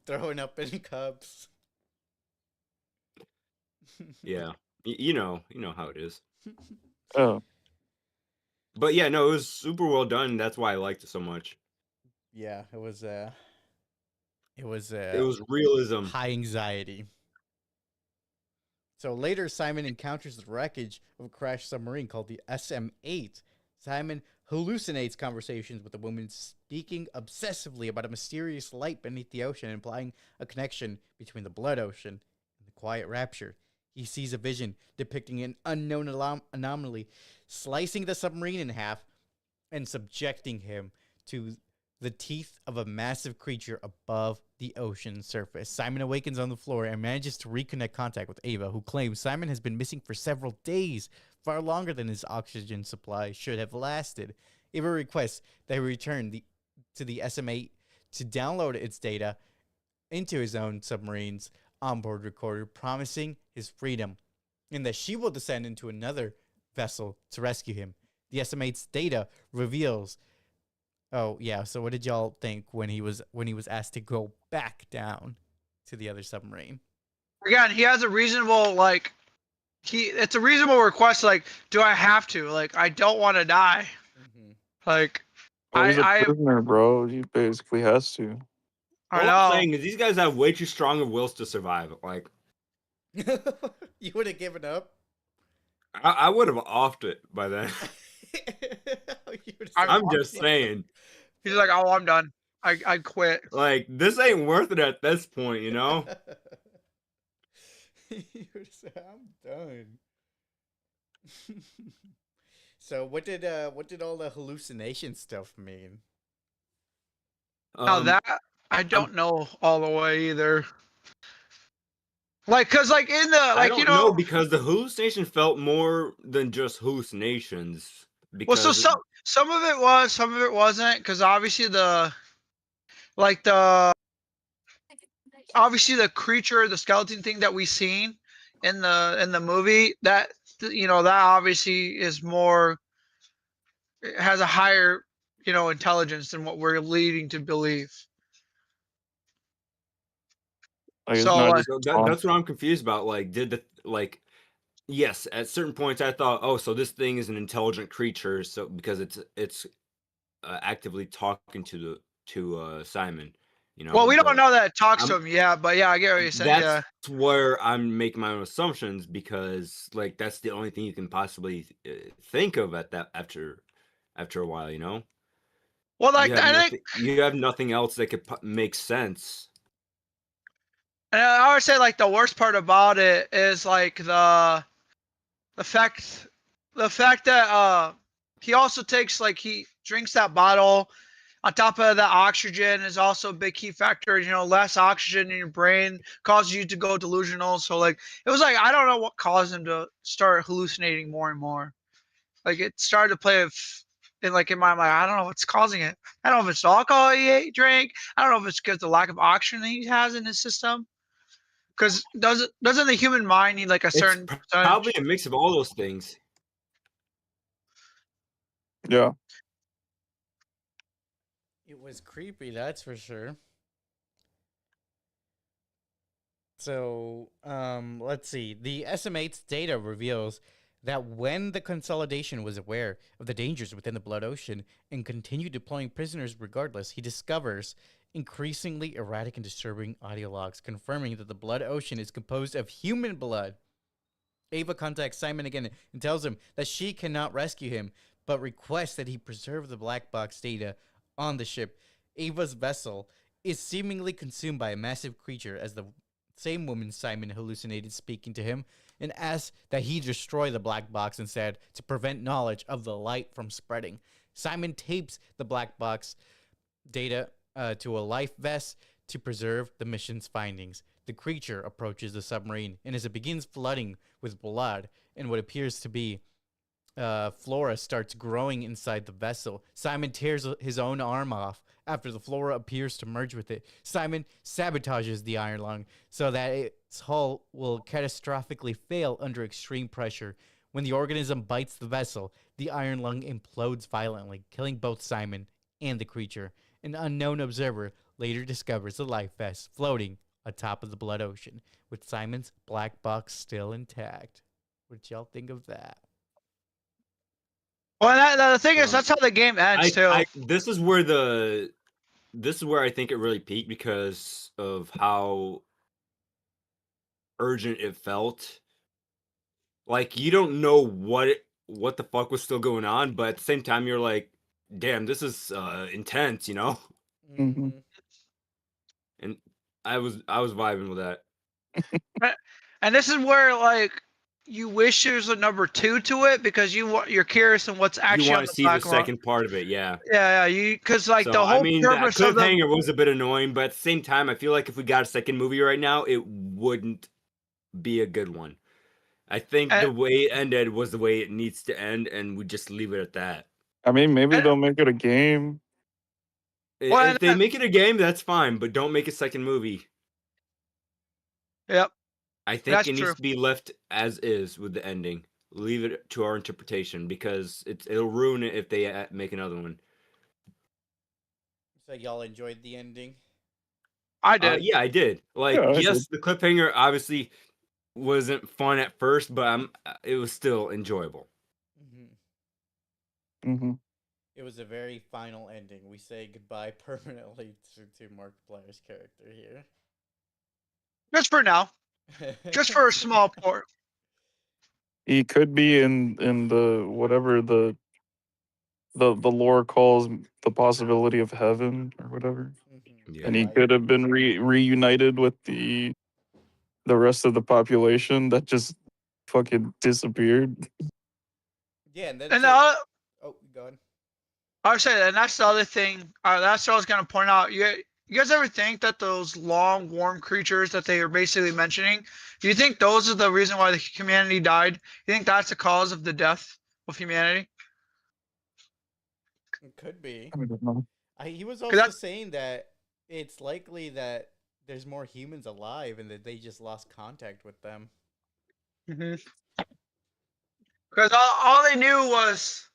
Throwing up in cups. Yeah, you know how it is. Oh, But yeah, no, it was super well done. That's why I liked it so much. Yeah, it was It was realism. high anxiety. So later, Simon encounters the wreckage of a crashed submarine called the SM-8. Simon hallucinates conversations with a woman speaking obsessively about a mysterious light beneath the ocean, implying a connection between the blood ocean and the quiet rapture. He sees a vision depicting an unknown anomaly, slicing the submarine in half and subjecting him to the teeth of a massive creature above the ocean surface. Simon awakens on the floor and manages to reconnect contact with Ava, who claims Simon has been missing for several days, far longer than his oxygen supply should have lasted. Ava requests that he return to the SM-8 to download its data into his own submarine's onboard recorder, promising his freedom, and that she will descend into another vessel to rescue him. The SM-8's data reveals. Oh yeah, so what did y'all think when he was asked to go back down to the other submarine? Again, he has a reasonable it's a reasonable request. Like, do I have to? Like, I don't want to die. Like, Well, he's a I prisoner, bro. He basically has to. I All I'm know. saying is these guys have way too strong of wills to survive. Like, You would have given up. I would have offed it by then. You would've I'm- said, I'm just saying. He's like, oh, I'm done. I quit. Like, this ain't worth it at this point, you know? You would have said, I'm done. So what did all the hallucination stuff mean? Now that I don't know all the way either. Like, cause like in the I like don't you know, because the hallucination felt more than just hallucinations. well, Because so some of it was, some of it wasn't. Because obviously obviously the creature, the skeleton thing that we seen in the movie, that that obviously is more, it has a higher intelligence than what we're leading to believe. Like, it's So, not like- just so that's what I'm confused about. Like, yes, at certain points I thought, oh, so this thing is an intelligent creature, so because it's actively talking to Simon, you know. well, we don't but know that it talks to I'm- him, yeah, but yeah, I get what you're saying. That's Yeah, where I'm making my own assumptions because, like, that's the only thing you can possibly think of at that after a while, you know. well, like You have I nothing, think, you have nothing else that could make sense. and I would say like the worst part about it is like the fact that he also takes, like, he drinks that bottle. On top of that, oxygen is also a big key factor. Less oxygen in your brain causes you to go delusional. So like it was like I don't know what caused him to start hallucinating more and more. Like it started to play in my mind. I don't know what's causing it. I don't know if it's the alcohol he drank. I don't know if it's because the lack of oxygen he has in his system. Because doesn't the human mind need like a certain It's percentage? probably a mix of all those things. yeah. It was creepy, that's for sure. So, let's see. The SM-8's data reveals that when the Consolidation was aware of the dangers within the Blood Ocean and continued deploying prisoners regardless, he discovers increasingly erratic and disturbing audio logs confirming that the Blood Ocean is composed of human blood. Ava contacts Simon again and tells him that she cannot rescue him, but requests that he preserve the black box data on the ship. Ava's vessel is seemingly consumed by a massive creature as the same woman Simon hallucinated speaking to him, and asks that he destroy the black box instead to prevent knowledge of the light from spreading. Simon tapes the black box data to a life vest to preserve the mission's findings. The creature approaches the submarine, and as it begins flooding with blood and what appears to be flora starts growing inside the vessel, Simon tears his own arm off after the flora appears to merge with it. Simon sabotages the iron lung so that its hull will catastrophically fail under extreme pressure. When the organism bites the vessel, the iron lung implodes violently, killing both Simon and the creature. An unknown observer later discovers the life vest floating atop of the Blood Ocean, with Simon's black box still intact. What y'all think of that? Well, the thing is, that's how the game ends too. This is where I think it really peaked because of how urgent it felt. Like, you don't know what the fuck was still going on, but at the same time you're like, damn, this is intense, you know? Mhm. And I was vibing with that. And this is where, like, you wish there's a number 2 to it because you're curious on what's You actually want on to the see the background. second part of it, yeah. Yeah, you because like So the I whole mean, that purpose of the cliffhanger was a bit annoying, but at the same time, I feel like if we got a second movie right now, it wouldn't be a good one. I think and, the way it ended was the way it needs to end, and we just leave it at that. I mean, maybe and- they'll make it a game. Well, If they make it a game, that's fine, but don't make a second movie. yep, I think that's it needs true. to be left as is with the ending. Leave it to our interpretation because it'll ruin it if they make another one. So y'all enjoyed the ending? I did. Yeah, I did. Like, Yeah, I yes, the cliffhanger obviously wasn't fun at first, but it was still enjoyable. hmm It was a very final ending. We say goodbye permanently to Markiplier's character here. Just for now. Just for a small port. He could be in the whatever the lore calls the possibility of heaven or whatever, Yeah. and he Right. could have been reunited with the rest of the population that just fucking disappeared. Yeah, and then And oh, go ahead. I was saying, and that's the other thing. That's what I was gonna point out. You guys ever think that those long, warm creatures that they are basically mentioning? Do you think those are the reason why the humanity died? You think that's the cause of the death of humanity? It could be. I don't know. He was 'Cause also that's- saying that it's likely that there's more humans alive and that they just lost contact with them. Because all they knew was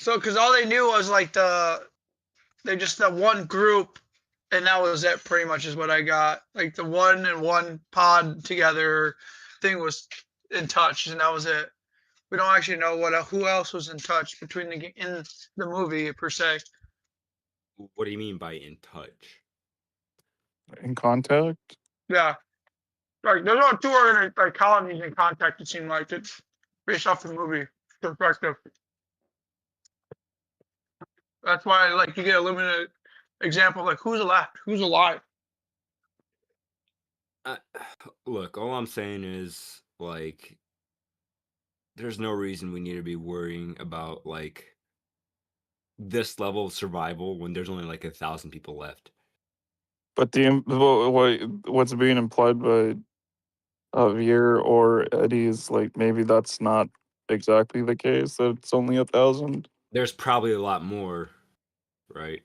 because all they knew was like they just that one group, and that was it. Pretty much is what I got. Like the one and one pod together thing was in touch, and that was it. We don't actually know who else was in touch between in the movie per se. What do you mean by in touch? In contact. Yeah, like there's no two like colonies in contact. It seemed like it's based off the movie perspective. That's why like you get a limited example like who's left, who's alive. Look, all I'm saying is like, there's no reason we need to be worrying about like this level of survival when there's only like 1,000 people left. But what's being implied by Javier or Eddie is like maybe that's not exactly the case. That it's only 1,000. There's probably a lot more, right?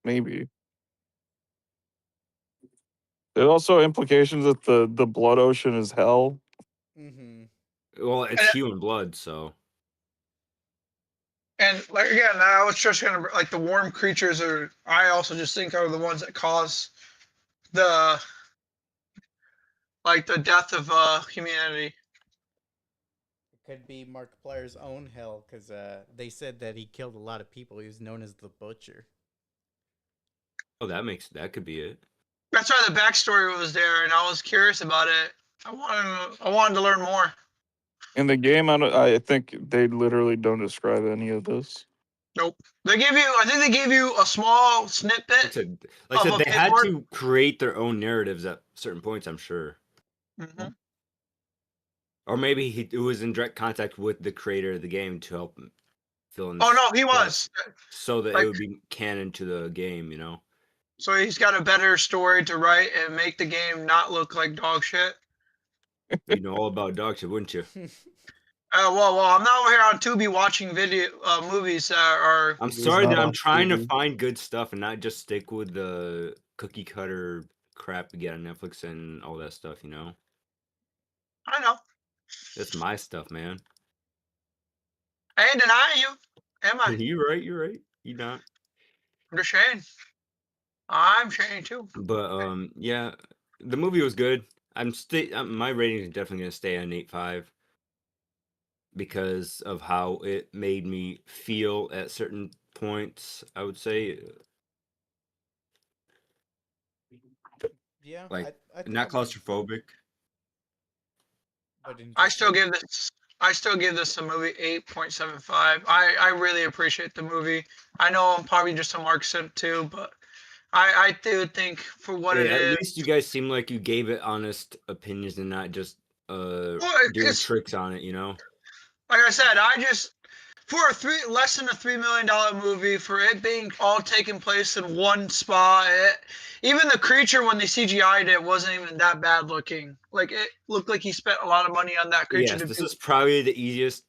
Maybe. There's also implications that the blood ocean is hell. Mm-hmm. Well, it's human blood, so And like again, I was just gonna like the warm creatures are. I also just think are the ones that cause the like the death of humanity. It could be Markiplier's own hell because they said that he killed a lot of people. He was known as the Butcher. oh, that could be it. That's why the backstory was there, and I was curious about it. I wanted to learn more. In the game, I think they literally don't describe any of this. Nope. They give you. I think they gave you a small snippet. Like I Of said, a they had paperwork? to create their own narratives at certain points, I'm sure. Mhm. Or maybe he was in direct contact with the creator of the game to help him fill in. Oh no, he stuff was. so that like- it would be canon to the game, you know. So he's got a better story to write and make the game not look like dog shit. You know all about dog shit, wouldn't you? Well, I'm not over here on Tubi watching movies that are. I'm He's sorry not that I'm on trying to TV. find good stuff and not just stick with the cookie cutter crap we get on Netflix and all that stuff, you know. I know. That's my stuff, man. I ain't denying you. Am I? You're right. You not. I'm just saying. I'm saying too. But yeah, the movie was good. My rating is definitely gonna stay on 8.5 because of how it made me feel at certain points. I would say Yeah, Like, I think not I'm right, claustrophobic. but I still interesting. give this. I still give this a movie 8.75. I really appreciate the movie. I know I'm probably just a Mark simp too, but I do think for what Hey, it at is. least you guys seem like you gave it honest opinions and not just doing it's tricks on it, you know. like I said, I just for less than a $3 million movie, for it being all taking place in one spot, even the creature when they CGI'd it wasn't even that bad looking. Like it looked like he spent a lot of money on that creature. Yes, this is probably the easiest.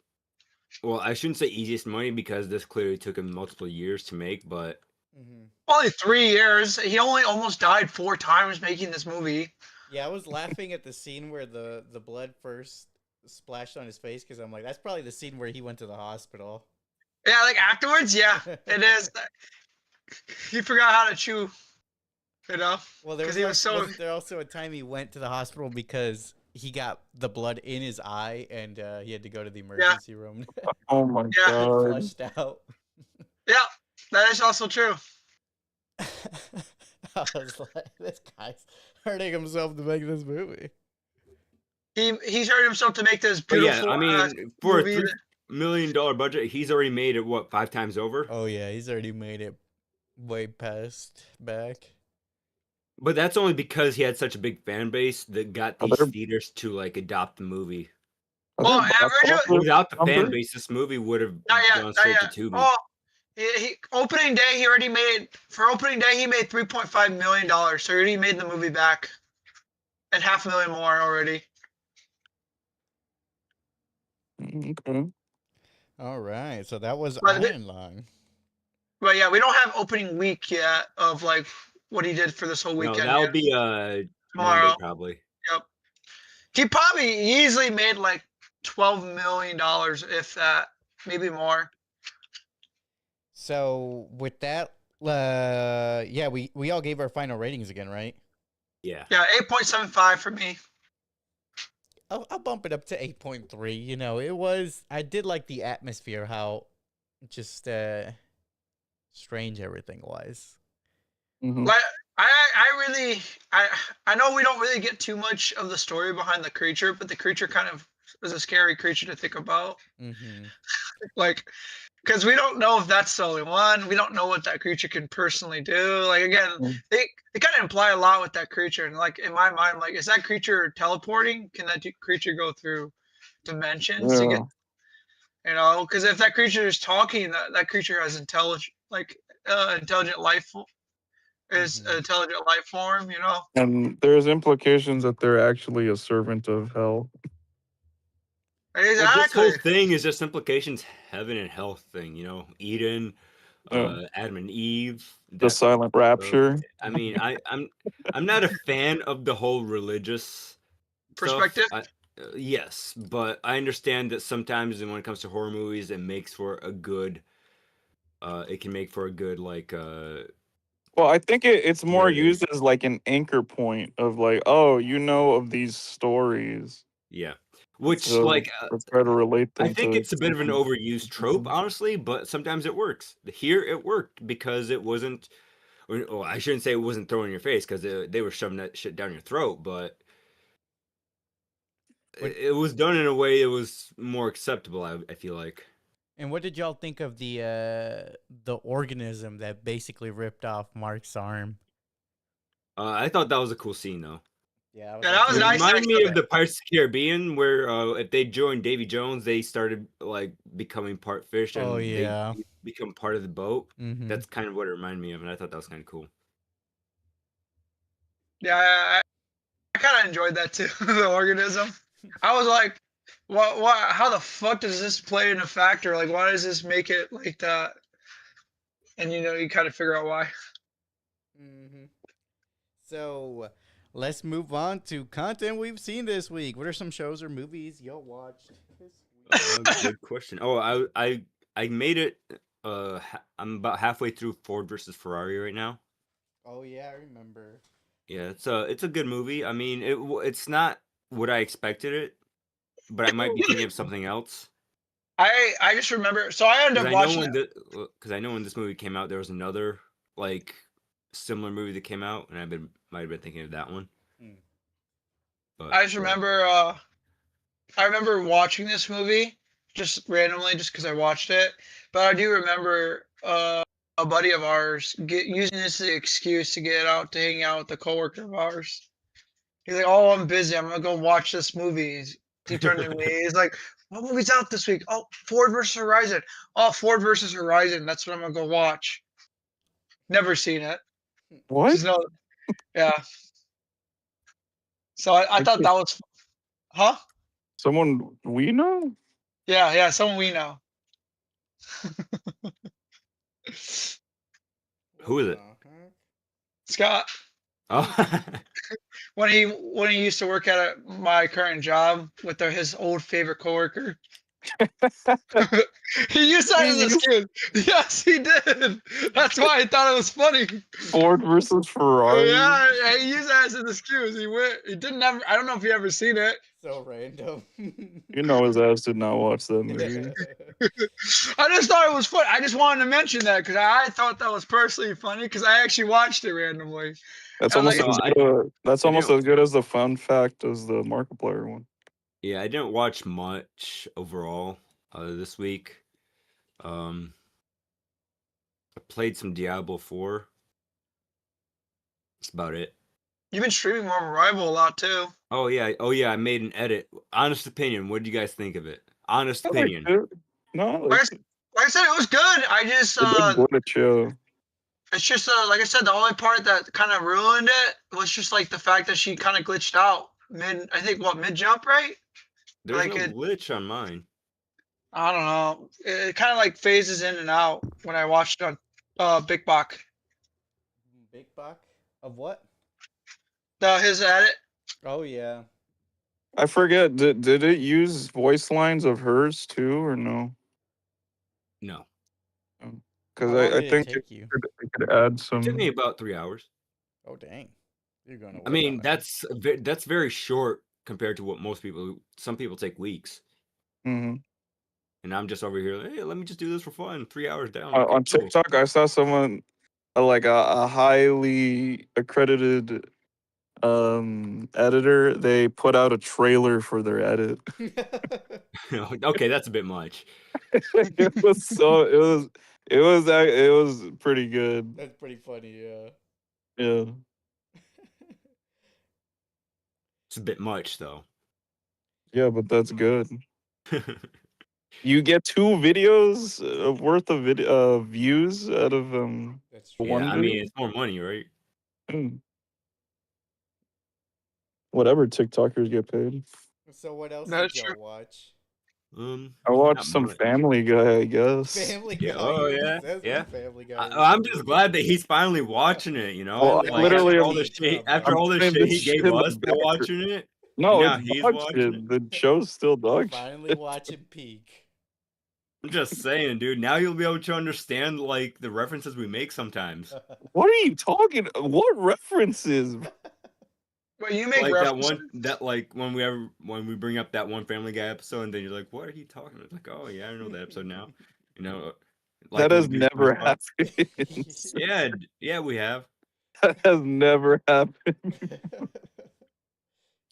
Well, I shouldn't say easiest money because this clearly took him multiple years to make, but only 3 years. He only almost died 4 times making this movie. Yeah, I was laughing at the scene where the blood first splashed on his face because I'm like, that's probably the scene where he went to the hospital. Yeah, like afterwards, yeah, it is. He forgot how to chew, you know. Well, there 'Cause was he also, was so- wasn't there also a time he went to the hospital because he got the blood in his eye and he had to go to the emergency room. Oh my Yeah. god. Flushed out. Yeah, that is also true. I was like, this guy's hurting himself to make this movie. He's hurt himself to make this But beautiful. yeah, I mean, for a movie $3 million budget, he's already made it what 5 times over. Oh yeah, he's already made it way past back. But that's only because he had such a big fan base that got Are these there- theaters to like adopt the movie. Are Well, there box originally- office Without the fan numbers? base, this movie would have Not yet, gone not straight yet. to Tubi. Oh, opening day, he already made $3.5 million. So he already made the movie back, and $500,000 more already. Okay. All right, so that was But Iron Lung. But yeah, we don't have opening week yet of like what he did for this whole No, weekend. that'll yet. be Tomorrow. Monday probably. He probably easily made like $12 million, if that, maybe more. So with that, yeah, we all gave our final ratings again, right? Yeah. Yeah, 8.75 for me. I'll bump it up to 8.3. You know, I did like the atmosphere, how just strange everything was. Mhm. Like I know we don't really get too much of the story behind the creature, but the creature kind of is a scary creature to think about. Mm-hmm. Like, because we don't know if that's the only one. We don't know what that creature can personally do. Like again, Mm. they kind of imply a lot with that creature, and like in my mind, like is that creature teleporting? Can that creature go through dimensions to Yeah. get? You know, because if that creature is talking, that creature has intelligent life. Is Mhm. an intelligent life form, you know. And there's implications that they're actually a servant of hell. Well, this Exactly. whole thing is just implications heaven and hell thing, you know. Eden, Yeah. Adam and Eve. The that- silent rapture. I mean, I'm not a fan of the whole religious Perspective? Stuff. Yes, but I understand that sometimes when it comes to horror movies, it makes for a good. It can make for a good like. Well, I think it's more Narrative. used as like an anchor point of like, oh, you know of these stories. Yeah, which So like let's try to relate them I think to it's a bit of an something. overused trope, honestly, but sometimes it works. Here, it worked because it wasn't. Well, I shouldn't say it wasn't thrown in your face because they were shoving that shit down your throat, but What- it was done in a way that was more acceptable. I feel like. And what did y'all think of the organism that basically ripped off Mark's arm? I thought that was a cool scene, though. Yeah, that was It nice. reminded me actually. of the Pirates of the Caribbean, where if they joined Davy Jones, they started like becoming part fish, and Oh yeah. they become part of the boat. Mm-hmm. That's kind of what it reminded me of, and I thought that was kind of cool. Yeah, I kind of enjoyed that too. The organism. I was like, what? How the fuck does this play in a factor? Like, why does this make it like that? And you kind of figure out why. Mm-hmm. So let's move on to content we've seen this week. What are some shows or movies y'all watched this week? Good question. Oh, I made it. I'm about halfway through Ford versus Ferrari right now. Oh yeah, I remember. Yeah, it's a good movie. I mean, it's not what I expected it, but I might be thinking of something else. I just remember. So I ended up watching. Because I know when this movie came out, there was another like similar movie that came out, and might have been thinking of that one. Hmm. But I just remember. I remember watching this movie just randomly, just because I watched it. But I do remember a buddy of ours using this as an excuse to get out to hang out with a coworker of ours. He's like, "Oh, I'm busy. I'm gonna go watch this movie." He turned to me. He's like, "What movie's out this week? Oh, Ford versus Horizon. Oh, Ford versus Horizon. That's what I'm gonna go watch." Never seen it. What? Just know, yeah. So I thought that was, huh? Someone we know? Yeah, someone we know. Who is it? Scott, Oh, when he used to work at my current job with his old favorite coworker. He used that as an excuse. Yes, he did. That's why I thought it was funny. Ford versus Ferrari. Yeah, he used that as an excuse. He went. He didn't ever. I don't know if you ever seen it. So random. You know his ass did not watch that movie. I just thought it was funny. I just wanted to mention that because I thought that was personally funny because I actually watched it randomly. That's I'm almost like, as I- good. That's I almost didn't- as good as the fun fact as the Markiplier one. yeah, I didn't watch much overall this week. I played some Diablo 4. That's about it. You've been streaming Marvel Rival a lot too. Oh yeah, I made an edit. Honest opinion, what do you guys think of it? Honest I liked opinion. it. No, Like I said, it was good. I just good show. it's just like I said, the only part that kind of ruined it was just like the fact that she kind of glitched out mid jump, right? There's like no it- glitch on mine. I don't know. It kind of like phases in and out when I watched it on Big Bok. Big buck of what? His edit. Oh yeah. I forget. Did it use voice lines of hers too, or no? No. Because How long I did it think take you? it could add some. It took me about 3 hours. Oh dang. You're going to work I mean, on it. that's very short compared to what some people take weeks. Mhm. And I'm just over here, hey, let me just do this for fun. 3 hours down. On okay, cool. TikTok, I saw someone like a highly accredited editor. They put out a trailer for their edit. Okay, that's a bit much. It was pretty good. That's pretty funny, yeah. Yeah. It's a bit much though. Yeah, but that's good. You get 2 videos worth of views out of That's The true. one Yeah, I video? mean, it's more money, right? whatever TikTokers get paid. So what else That's did y'all true. watch? I watched Not some much. Family Guy, I guess. Family Yeah, Guy. oh, He yeah, says yeah. Family Guy. I'm just glad that he's finally watching it. You know, Well, like, literally, after all the shit, after all the saying shit this he shit gave in the us for background. watching it. No, Now it's he's dog watching shit. The show's still dog shit. Finally watching Peak. I'm just saying, dude. Now you'll be able to understand like the references we make sometimes. What are you talking? What references? But you make Like references. when we bring up that one Family Guy episode, and then you're like, "What are you talking about?" It's like, "Oh yeah, I know that episode now." You know, like That when has we do never SpongeBob. happened. Yeah, we have. That has never happened.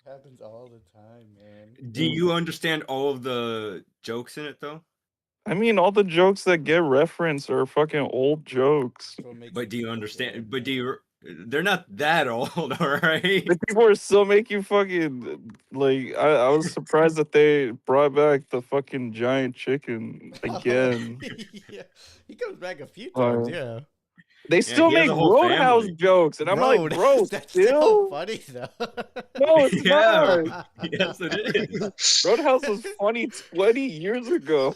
Happens all the time, man. Do you understand all of the jokes in it though? I mean, all the jokes that get referenced are fucking old jokes. That's what makes But it do you so understand? good, But do man. you? They're not that old, all right? The people are still making fucking like. I was surprised that they brought back the fucking giant chicken again. Yeah, he comes back a few times. Uh, Yeah. They still he has make a whole Roadhouse family. jokes, and I'm like, bro, that's still? still funny though. No, it's Yeah. not. Yes, it is. Roadhouse was funny 20 years ago.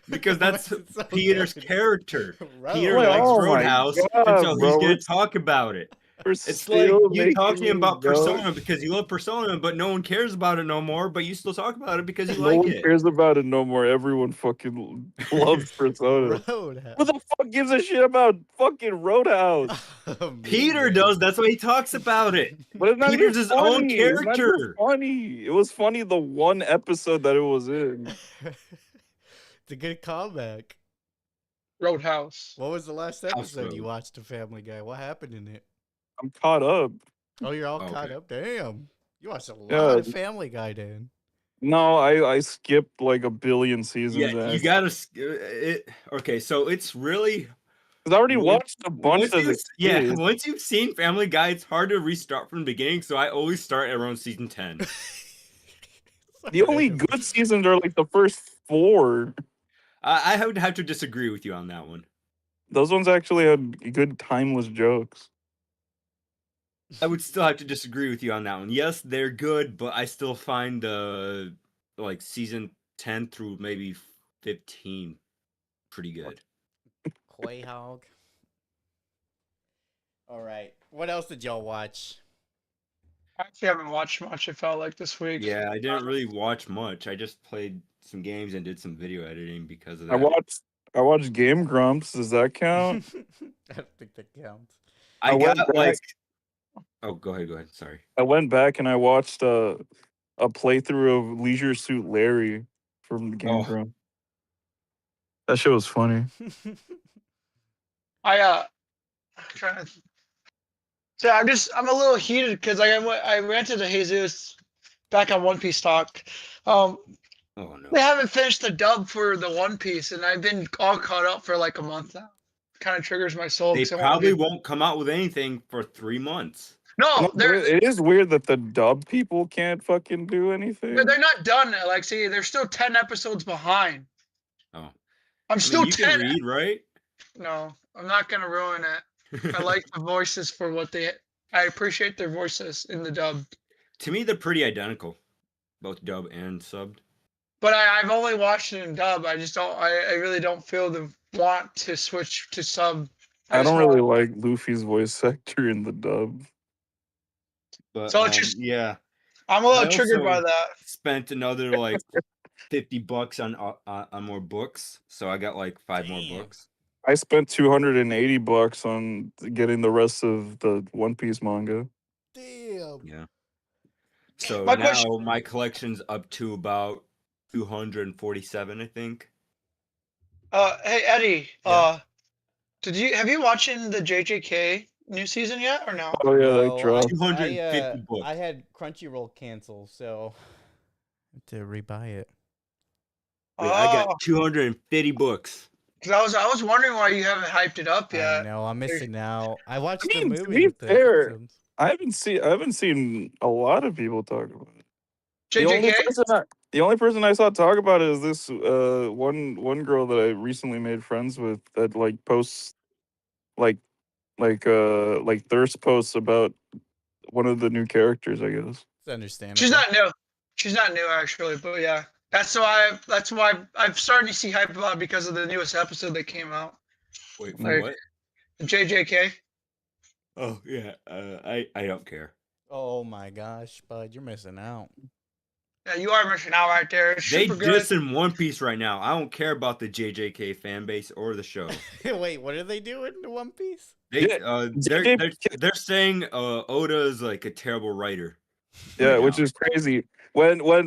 Because that's It's so Peter's good. character. Road. Peter Like, likes oh my Roadhouse, God, and so he's bro, gonna we're- talk about it. We're It's like still you making talking about these Persona jokes. because you love Persona, but no one cares about it no more. But you still talk about it because you No like one it. cares about it no more. Everyone fucking loves Persona. Roadhouse. Who the fuck gives a shit about fucking Roadhouse? Me, Peter man. does. That's why he talks about it. But it's not Peter's even his own funny. It's not even character. funny. It was funny the one episode that it was in. It's a good comeback. Roadhouse. What was the last episode you Road. watched of Family Guy? What happened in it? I'm caught up. Oh, you're all Okay. caught up. Damn, you watched a lot Yeah. of Family Guy, Dan. No, I skipped like a billion seasons. Yeah, you gotta. Okay, so it's really. Because I already Once- watched a bunch as a kid. once you've seen Family Guy, it's hard to restart from the beginning. So I always start around season 10. The only good seasons are like the first 4. I would have to disagree with you on that one. Those ones actually had good timeless jokes. I would still have to disagree with you on that one. Yes, they're good, but I still find like season 10 through maybe 15 pretty good. Quay Hog. All right. What else did y'all watch? I actually haven't watched much. It felt like this week. Yeah, I didn't really watch much. I just played some games and did some video editing because of I that. watched Game Grumps. Does that count? I don't think that counts. I went got back- like. Oh, go ahead. Sorry. I went back and I watched a playthrough of Leisure Suit Larry from Game Oh. Grumps. That shit was funny. I'm trying to. So I'm a little heated because I ranted to Jesus back on One Piece talk. Oh no. They haven't finished the dub for the One Piece, and I've been all caught up for like a month now. Kind of triggers my soul. They 'cause I wanna probably get- won't come out with anything for 3 months. No, It is weird that the dub people can't fucking do anything. they're not done. Like, see, they're still 10 episodes behind. Oh. I'm I mean, still you 10. can read, right? No, I'm not gonna ruin it. I like the voices for what they. I appreciate their voices in the dub, To me, they're pretty identical, both dub and subbed. but I've only watched it in dub. I just don't. I really don't feel the want to switch to sub. I just don't really want- like Luffy's voice actor in the dub. But So it's just- yeah, I'm a little I triggered by also- that. spent another like $50 on more books, so I got like 5 more Damn. books. I spent $280 on getting the rest of the One Piece manga. Damn. Yeah. So My now question- my collection's up to about 247, I think. Hey Eddie. Yeah. Have you watching the JJK new season yet or no? Oh yeah, No, that dropped. 250 books. I had Crunchyroll cancel, so I had to rebuy it. Wait, I got 250 books. Because I was wondering why you haven't hyped it up I yet. know, I'm missing out. I watched mean, the to movie. be with the fair, episodes. I haven't seen a lot of people talk about it. The JJK. only person I saw talk about it is this one girl that I recently made friends with that like posts like thirst posts about one of the new characters, I guess. It's understandable. She's not new. She's not new actually, but yeah. That's why I've started to see hype about it because of the newest episode that came out. Wait, for Like- what? The JJK. Oh yeah, I don't care. Oh my gosh, bud, you're missing out. Yeah, you are missing out right there. It's They super good. diss in One Piece right now. I don't care about the JJK fan base or the show. Wait, what are they doing to One Piece? They Yeah, they're saying Oda is like a terrible writer. Yeah, right which now. is crazy. When JJK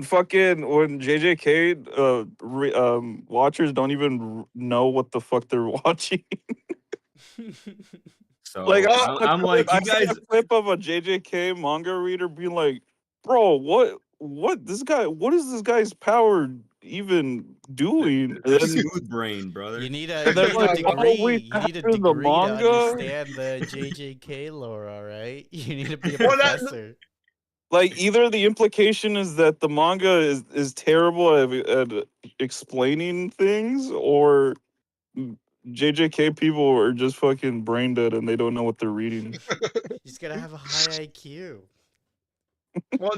watchers don't even know what the fuck they're watching. So Like I'm like, I you saw guys. a clip of a JJK manga reader being like, "Bro, what what is this guy's power even doing?" And then- Smooth brain, brother. You need And a then like, degree. oh, wait, You need a after the degree to manga? understand the JJK lore. All right, you need to be a Well, that- professor. Like either the implication is that the manga is terrible at explaining things, or JJK people are just fucking brain dead and they don't know what they're reading. You just gotta have a high IQ. Well,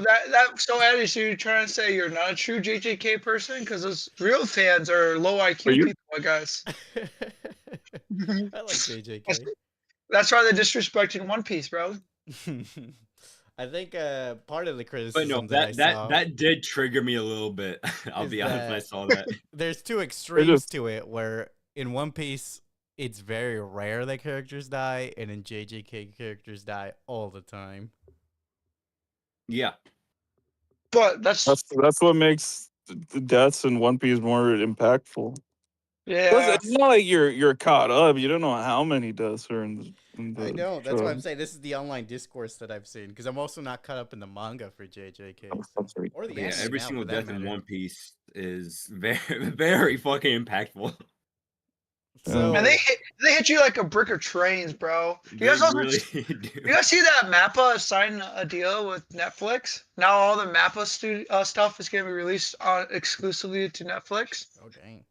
so Eddie, so you're trying to say you're not a true JJK person because those real fans are low IQ Are you? people, I guess. I like JJK. That's why they're disrespecting One Piece, bro. I think part of the But criticism no, I saw, that did trigger me a little bit. I'll Is be honest when I that- saw that. there's two extremes to it. Where in One Piece, it's very rare that characters die, and in JJK, characters die all the time. Yeah. But that's That's what makes the deaths in One Piece more impactful. yeah. It's not like you're caught up. You don't know how many deaths are in the I know. That's why I'm show. saying this is the online discourse that I've seen because I'm also not caught up in the manga for JJK or the Yeah, anime every now, single for that death in matter. One Piece is very, very fucking impactful. So Man, they hit you like a brick of trains, bro. You They guys also really you do. guys see that Mappa signed a deal with Netflix? Now all the Mappa stuff is gonna be released exclusively to Netflix. oh dang.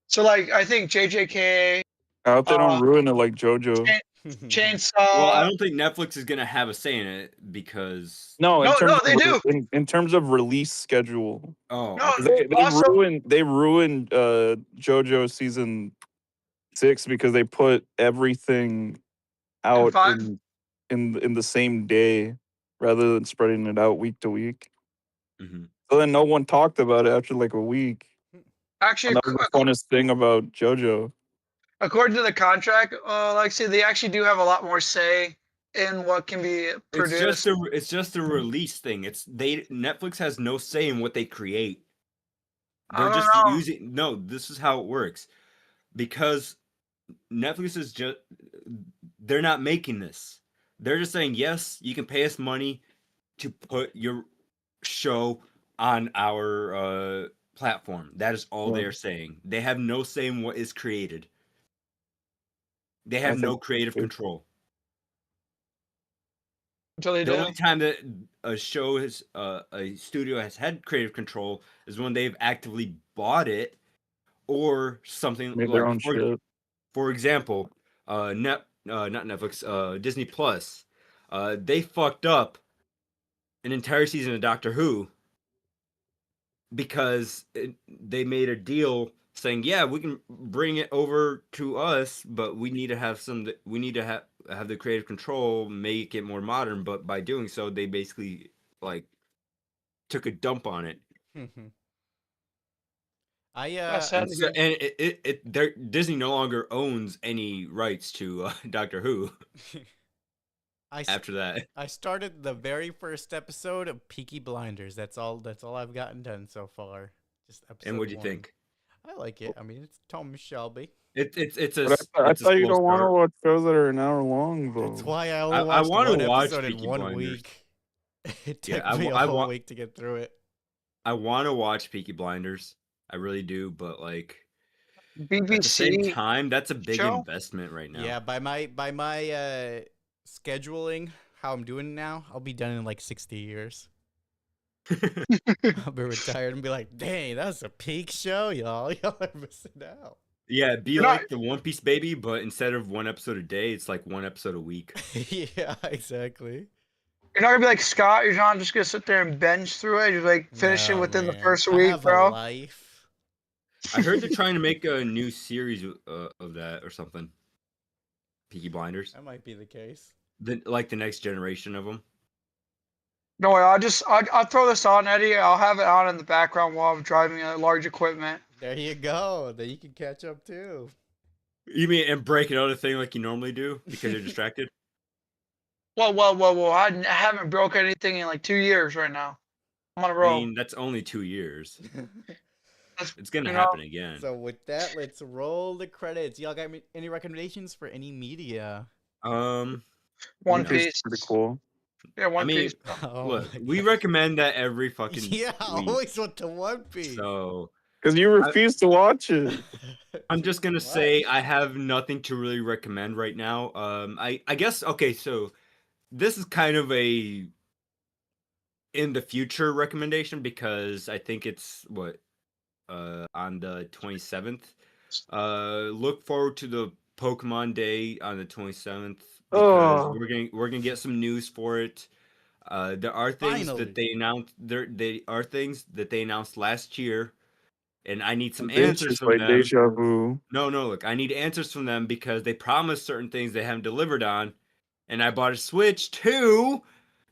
So like I think JJK, I hope they don't uh, ruin it like JoJo. Chainsaw. Well, I don't think Netflix is gonna have a say in it because No, in No, terms no, they of, do. in terms of release schedule. oh, No, okay. also They ruined JoJo season 6 because they put everything out 5. in the same day rather than spreading it out week to week. Mhm. So then no one talked about it after like a week. Actually, And that was the funnest thing about JoJo. according to the contract, like I said, they actually do have a lot more say in what can be produced. It's just a release thing. Netflix has no say in what they create. I They're don't just know. using no, this is how it works. Because Netflix is just they're not making this. They're just saying, yes, you can pay us money to put your show on our platform. That is all Yeah. they're saying. They have no say in what is created. They I have no think creative it- control. Until they The do. only time that a studio has had creative control is when they've actively bought it or something made their like own shit. for example, not Netflix, Disney Plus. They fucked up an entire season of Doctor Who because they made a deal saying, "Yeah, we can bring it over to us, but we need to have the creative control, make it more modern." But by doing so, they basically like took a dump on it. That's sad And, to so, hear. and Disney no longer owns any rights to Doctor Who I s- after that. I started the very first episode of Peaky Blinders. That's all I've gotten done so far. Just episode And what do you 1. think? I like it. I mean, it's Tom Shelby. It's a But I it's a thought you slow don't want to start. watch shows that are an hour long though. That's why I only I watched want one to watch episode in Peaky 1 Blinders. week. It Yeah, took me a I whole want week to get through it. I want to watch Peaky Blinders. I really do, but like at the same BBC time, that's a big show? investment right now. Yeah, by my scheduling, how I'm doing now, I'll be done in like 60 years. I'll be retired and be like, dang, that's a peak show, y'all. Y'all are missing out. Yeah, be You're like not- the One Piece baby, but instead of one episode a day, it's like one episode a week. Yeah, exactly. You're not gonna be like Scott. You're not just gonna sit there and binge through it. You're like finish it No, within the man. first I week, have bro. a life. I heard they're trying to make a new series of that or something. Peaky Blinders, That might be the case. like the next generation of them. No way. I'll throw this on, Eddie. I'll have it on in the background while I'm driving a large equipment. There you go. Then you can catch up too. You mean and break another thing like you normally do because you're distracted? Whoa! I haven't broke anything in like 2 years right now. I'm on a I roll. mean, that's only 2 years. That's- It's gonna you know, happen again. So with that, let's roll the credits. Y'all got any recommendations for any media? Um, One No. It's Piece. pretty cool. Yeah, One I mean, Piece. Oh look, my we gosh. recommend that every fucking Yeah, I week. always went to One Piece. So Because you refuse to watch it. I'm just gonna What? say I have nothing to really recommend right now. I guess okay, so this is kind of a in the future recommendation because I think it's on the 27th. Look forward to the Pokemon Day on the 27th because Oh. we're gonna get some news for it. There are things Finally. that they announced. They are things that they announced last year, and I need some It's answers just from like them. deja vu. No, look, I need answers from them because they promised certain things they haven't delivered on, and I bought a Switch 2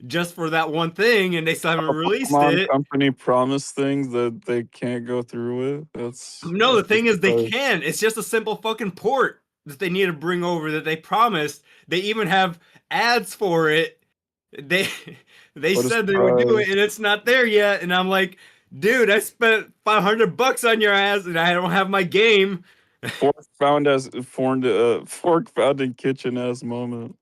just for that one thing, and they still haven't released Pokemon it. Company promised things that they can't go through with. No, the that's thing is they surprise. can. It's just a simple fucking port that they need to bring over that they promised. They even have ads for it. They What a said they would do surprise. it, and it's not there yet. And I'm like, dude, I spent $500 on your ass, and I don't have my game. Fork found in kitchen ass moment.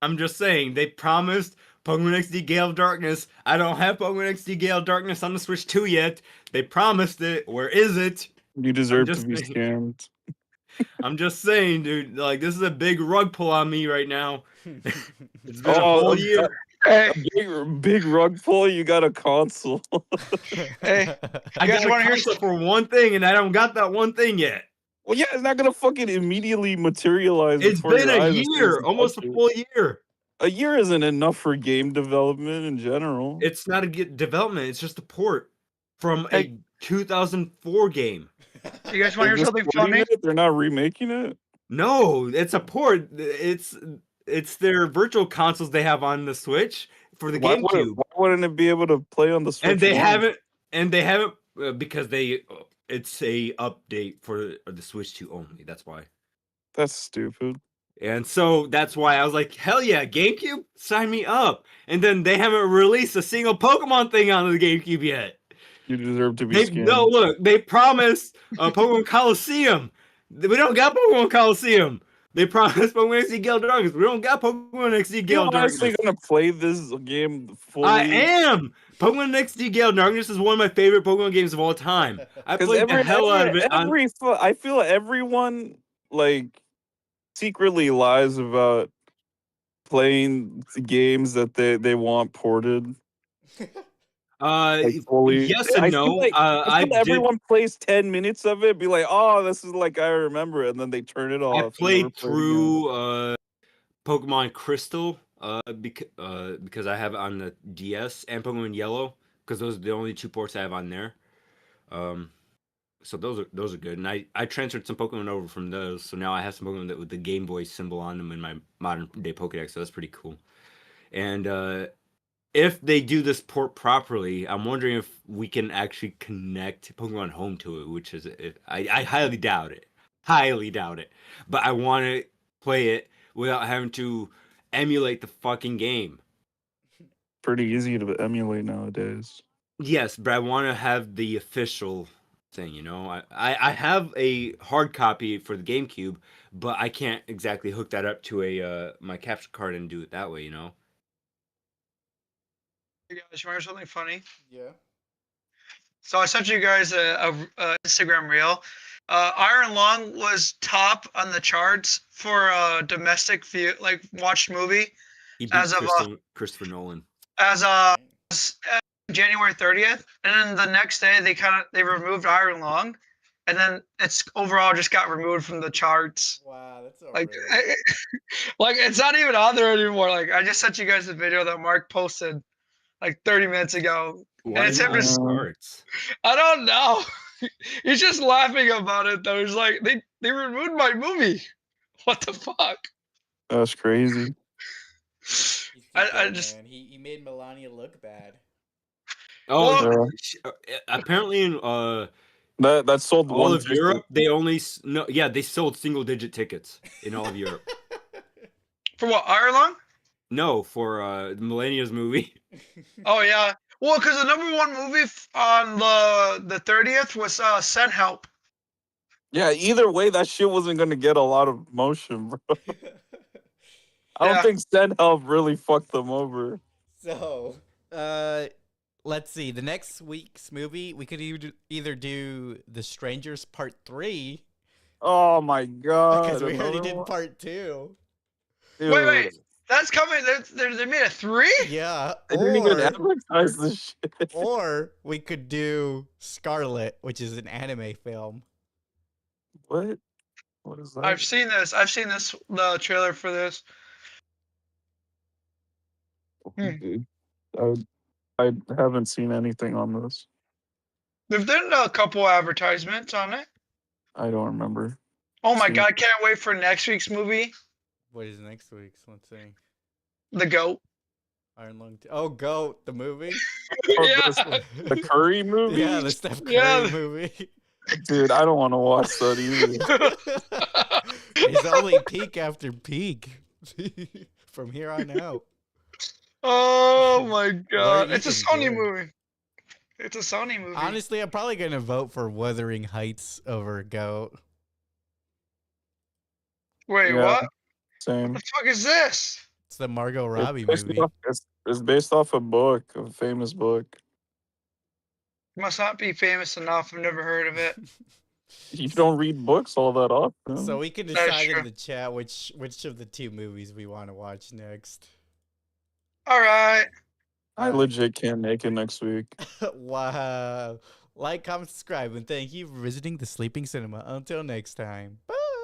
I'm just saying they promised Pokemon XD Gale of Darkness. I don't have Pokemon XD Gale of Darkness on the Switch 2 yet. They promised it. Where is it? You deserve to just be saying. scammed. I'm just saying, dude. Like this is a big rug pull on me right now. It's been a Oh, whole year. Hey, big rug pull. You got a console. hey, I you guys got a want to hear? console for one thing, and I don't got that one thing yet. Well, yeah, it's not gonna fucking immediately materialize It's before been your a eyes as soon as year, you almost touch a it. full year. A year isn't enough for game development in general. It's not a development. It's just a port from Hey. a 2004 game. You guys want to They're hear just something porting funny? it? They're not remaking it. No, it's a port. It's their virtual consoles they have on the Switch for the GameCube, Why wouldn't it be able to play on the Switch? and they One? haven't because it's a update for the Switch 2 only. That's why. That's stupid. And so that's why I was like, hell yeah, GameCube, sign me up. And then they haven't released a single Pokemon thing on the GameCube yet. You deserve to be scammed. No, look, they promised Pokemon Coliseum. We don't got Pokemon Coliseum. They promised Pokemon XD Gale Darkness. We don't got Pokemon XD Gale You're honestly Darkness. gonna play this game fully? I am. Pokemon XD Gale Darkness is one of my favorite Pokemon games of all time. I played the hell out of it. I feel everyone like secretly lies about playing the games that they want ported. Like fully. Yes and no. I feel everyone plays 10 minutes of it, be like, "Oh, this is like I remember," and then they turn it off. I and never played play it again. through Pokemon Crystal because I have it on the DS and Pokemon Yellow because those are the only two ports I have on there. So those are good, and I transferred some Pokemon over from those, so now I have some Pokemon that with the Game Boy symbol on them in my modern day Pokédex. So that's pretty cool. And if they do this port properly, I'm wondering if we can actually connect Pokemon Home to it, which is I highly doubt it. Highly doubt it. But I want to play it without having to emulate the fucking game. Pretty easy to emulate nowadays. Yes, but I want to have the official thing, you know? I have a hard copy for the GameCube, but I can't exactly hook that up to a my capture card and do it that way, you know? You guys want to hear something funny? Yeah. So I sent you guys a Instagram reel. Iron Lung was top on the charts for a domestic view, like watched movie He beat as of Christopher Nolan. as January 30th, and then the next day they removed Iron Lung, and then it's overall just got removed from the charts. Wow, that's so Like, rude. like it's not even on there anymore. Like I just sent you guys the video that Mark posted like 30 minutes ago. Why it's is it him on just- the charts? I don't know. He's just laughing about it though. He's like, they removed my movie. What the fuck? That's crazy. He's too I good, just man. He made Melania look bad. Oh, Well- apparently in That sold all one of Europe, they only they sold single digit tickets in all of Europe. for what, Iron Lung? No, for Millennia's movie. Oh yeah. Well, because the number one movie on the 30th was Send Help. Yeah, either way, that shit wasn't gonna get a lot of motion, bro. I Yeah. don't think Send Help really fucked them over. So, let's see. The next week's movie, we could either do The Strangers Part 3, Oh my god. because we already another did one? Part 2. Wait. That's coming. They made a 3? Yeah. They didn't even Or, advertise this shit. or we could do Scarlet, which is an anime film. What? What is that? I've seen this. The trailer for this. Dude, I haven't seen anything on this. They've done a couple advertisements on it. I don't remember. Oh my See. god, can't wait for next week's movie, What is next week's? Let's see. The Goat. Iron Lung 2. Oh, Goat, the movie? Oh, Yeah. The Curry movie? Yeah, the Steph Curry Yeah. movie. Dude, I don't want to watch that either. It's only peak after peak. From here on out. Oh my What god. are It's a you Sony doing? movie. It's a Sony movie. Honestly, I'm probably gonna vote for Wuthering Heights over Goat. Wait, Yeah. what? Same. The fuck is this? It's the Margot Robbie It's movie. it's based off a book, a famous book. Must not be famous enough. I've never heard of it. You don't read books all that often. So we can That's decide in true. the chat which of the 2 movies we want to watch next. All right. I legit can't make it next week. Wow. Like, comment, subscribe, and thank you for visiting the Sleeping Cinema. Until next time. Bye.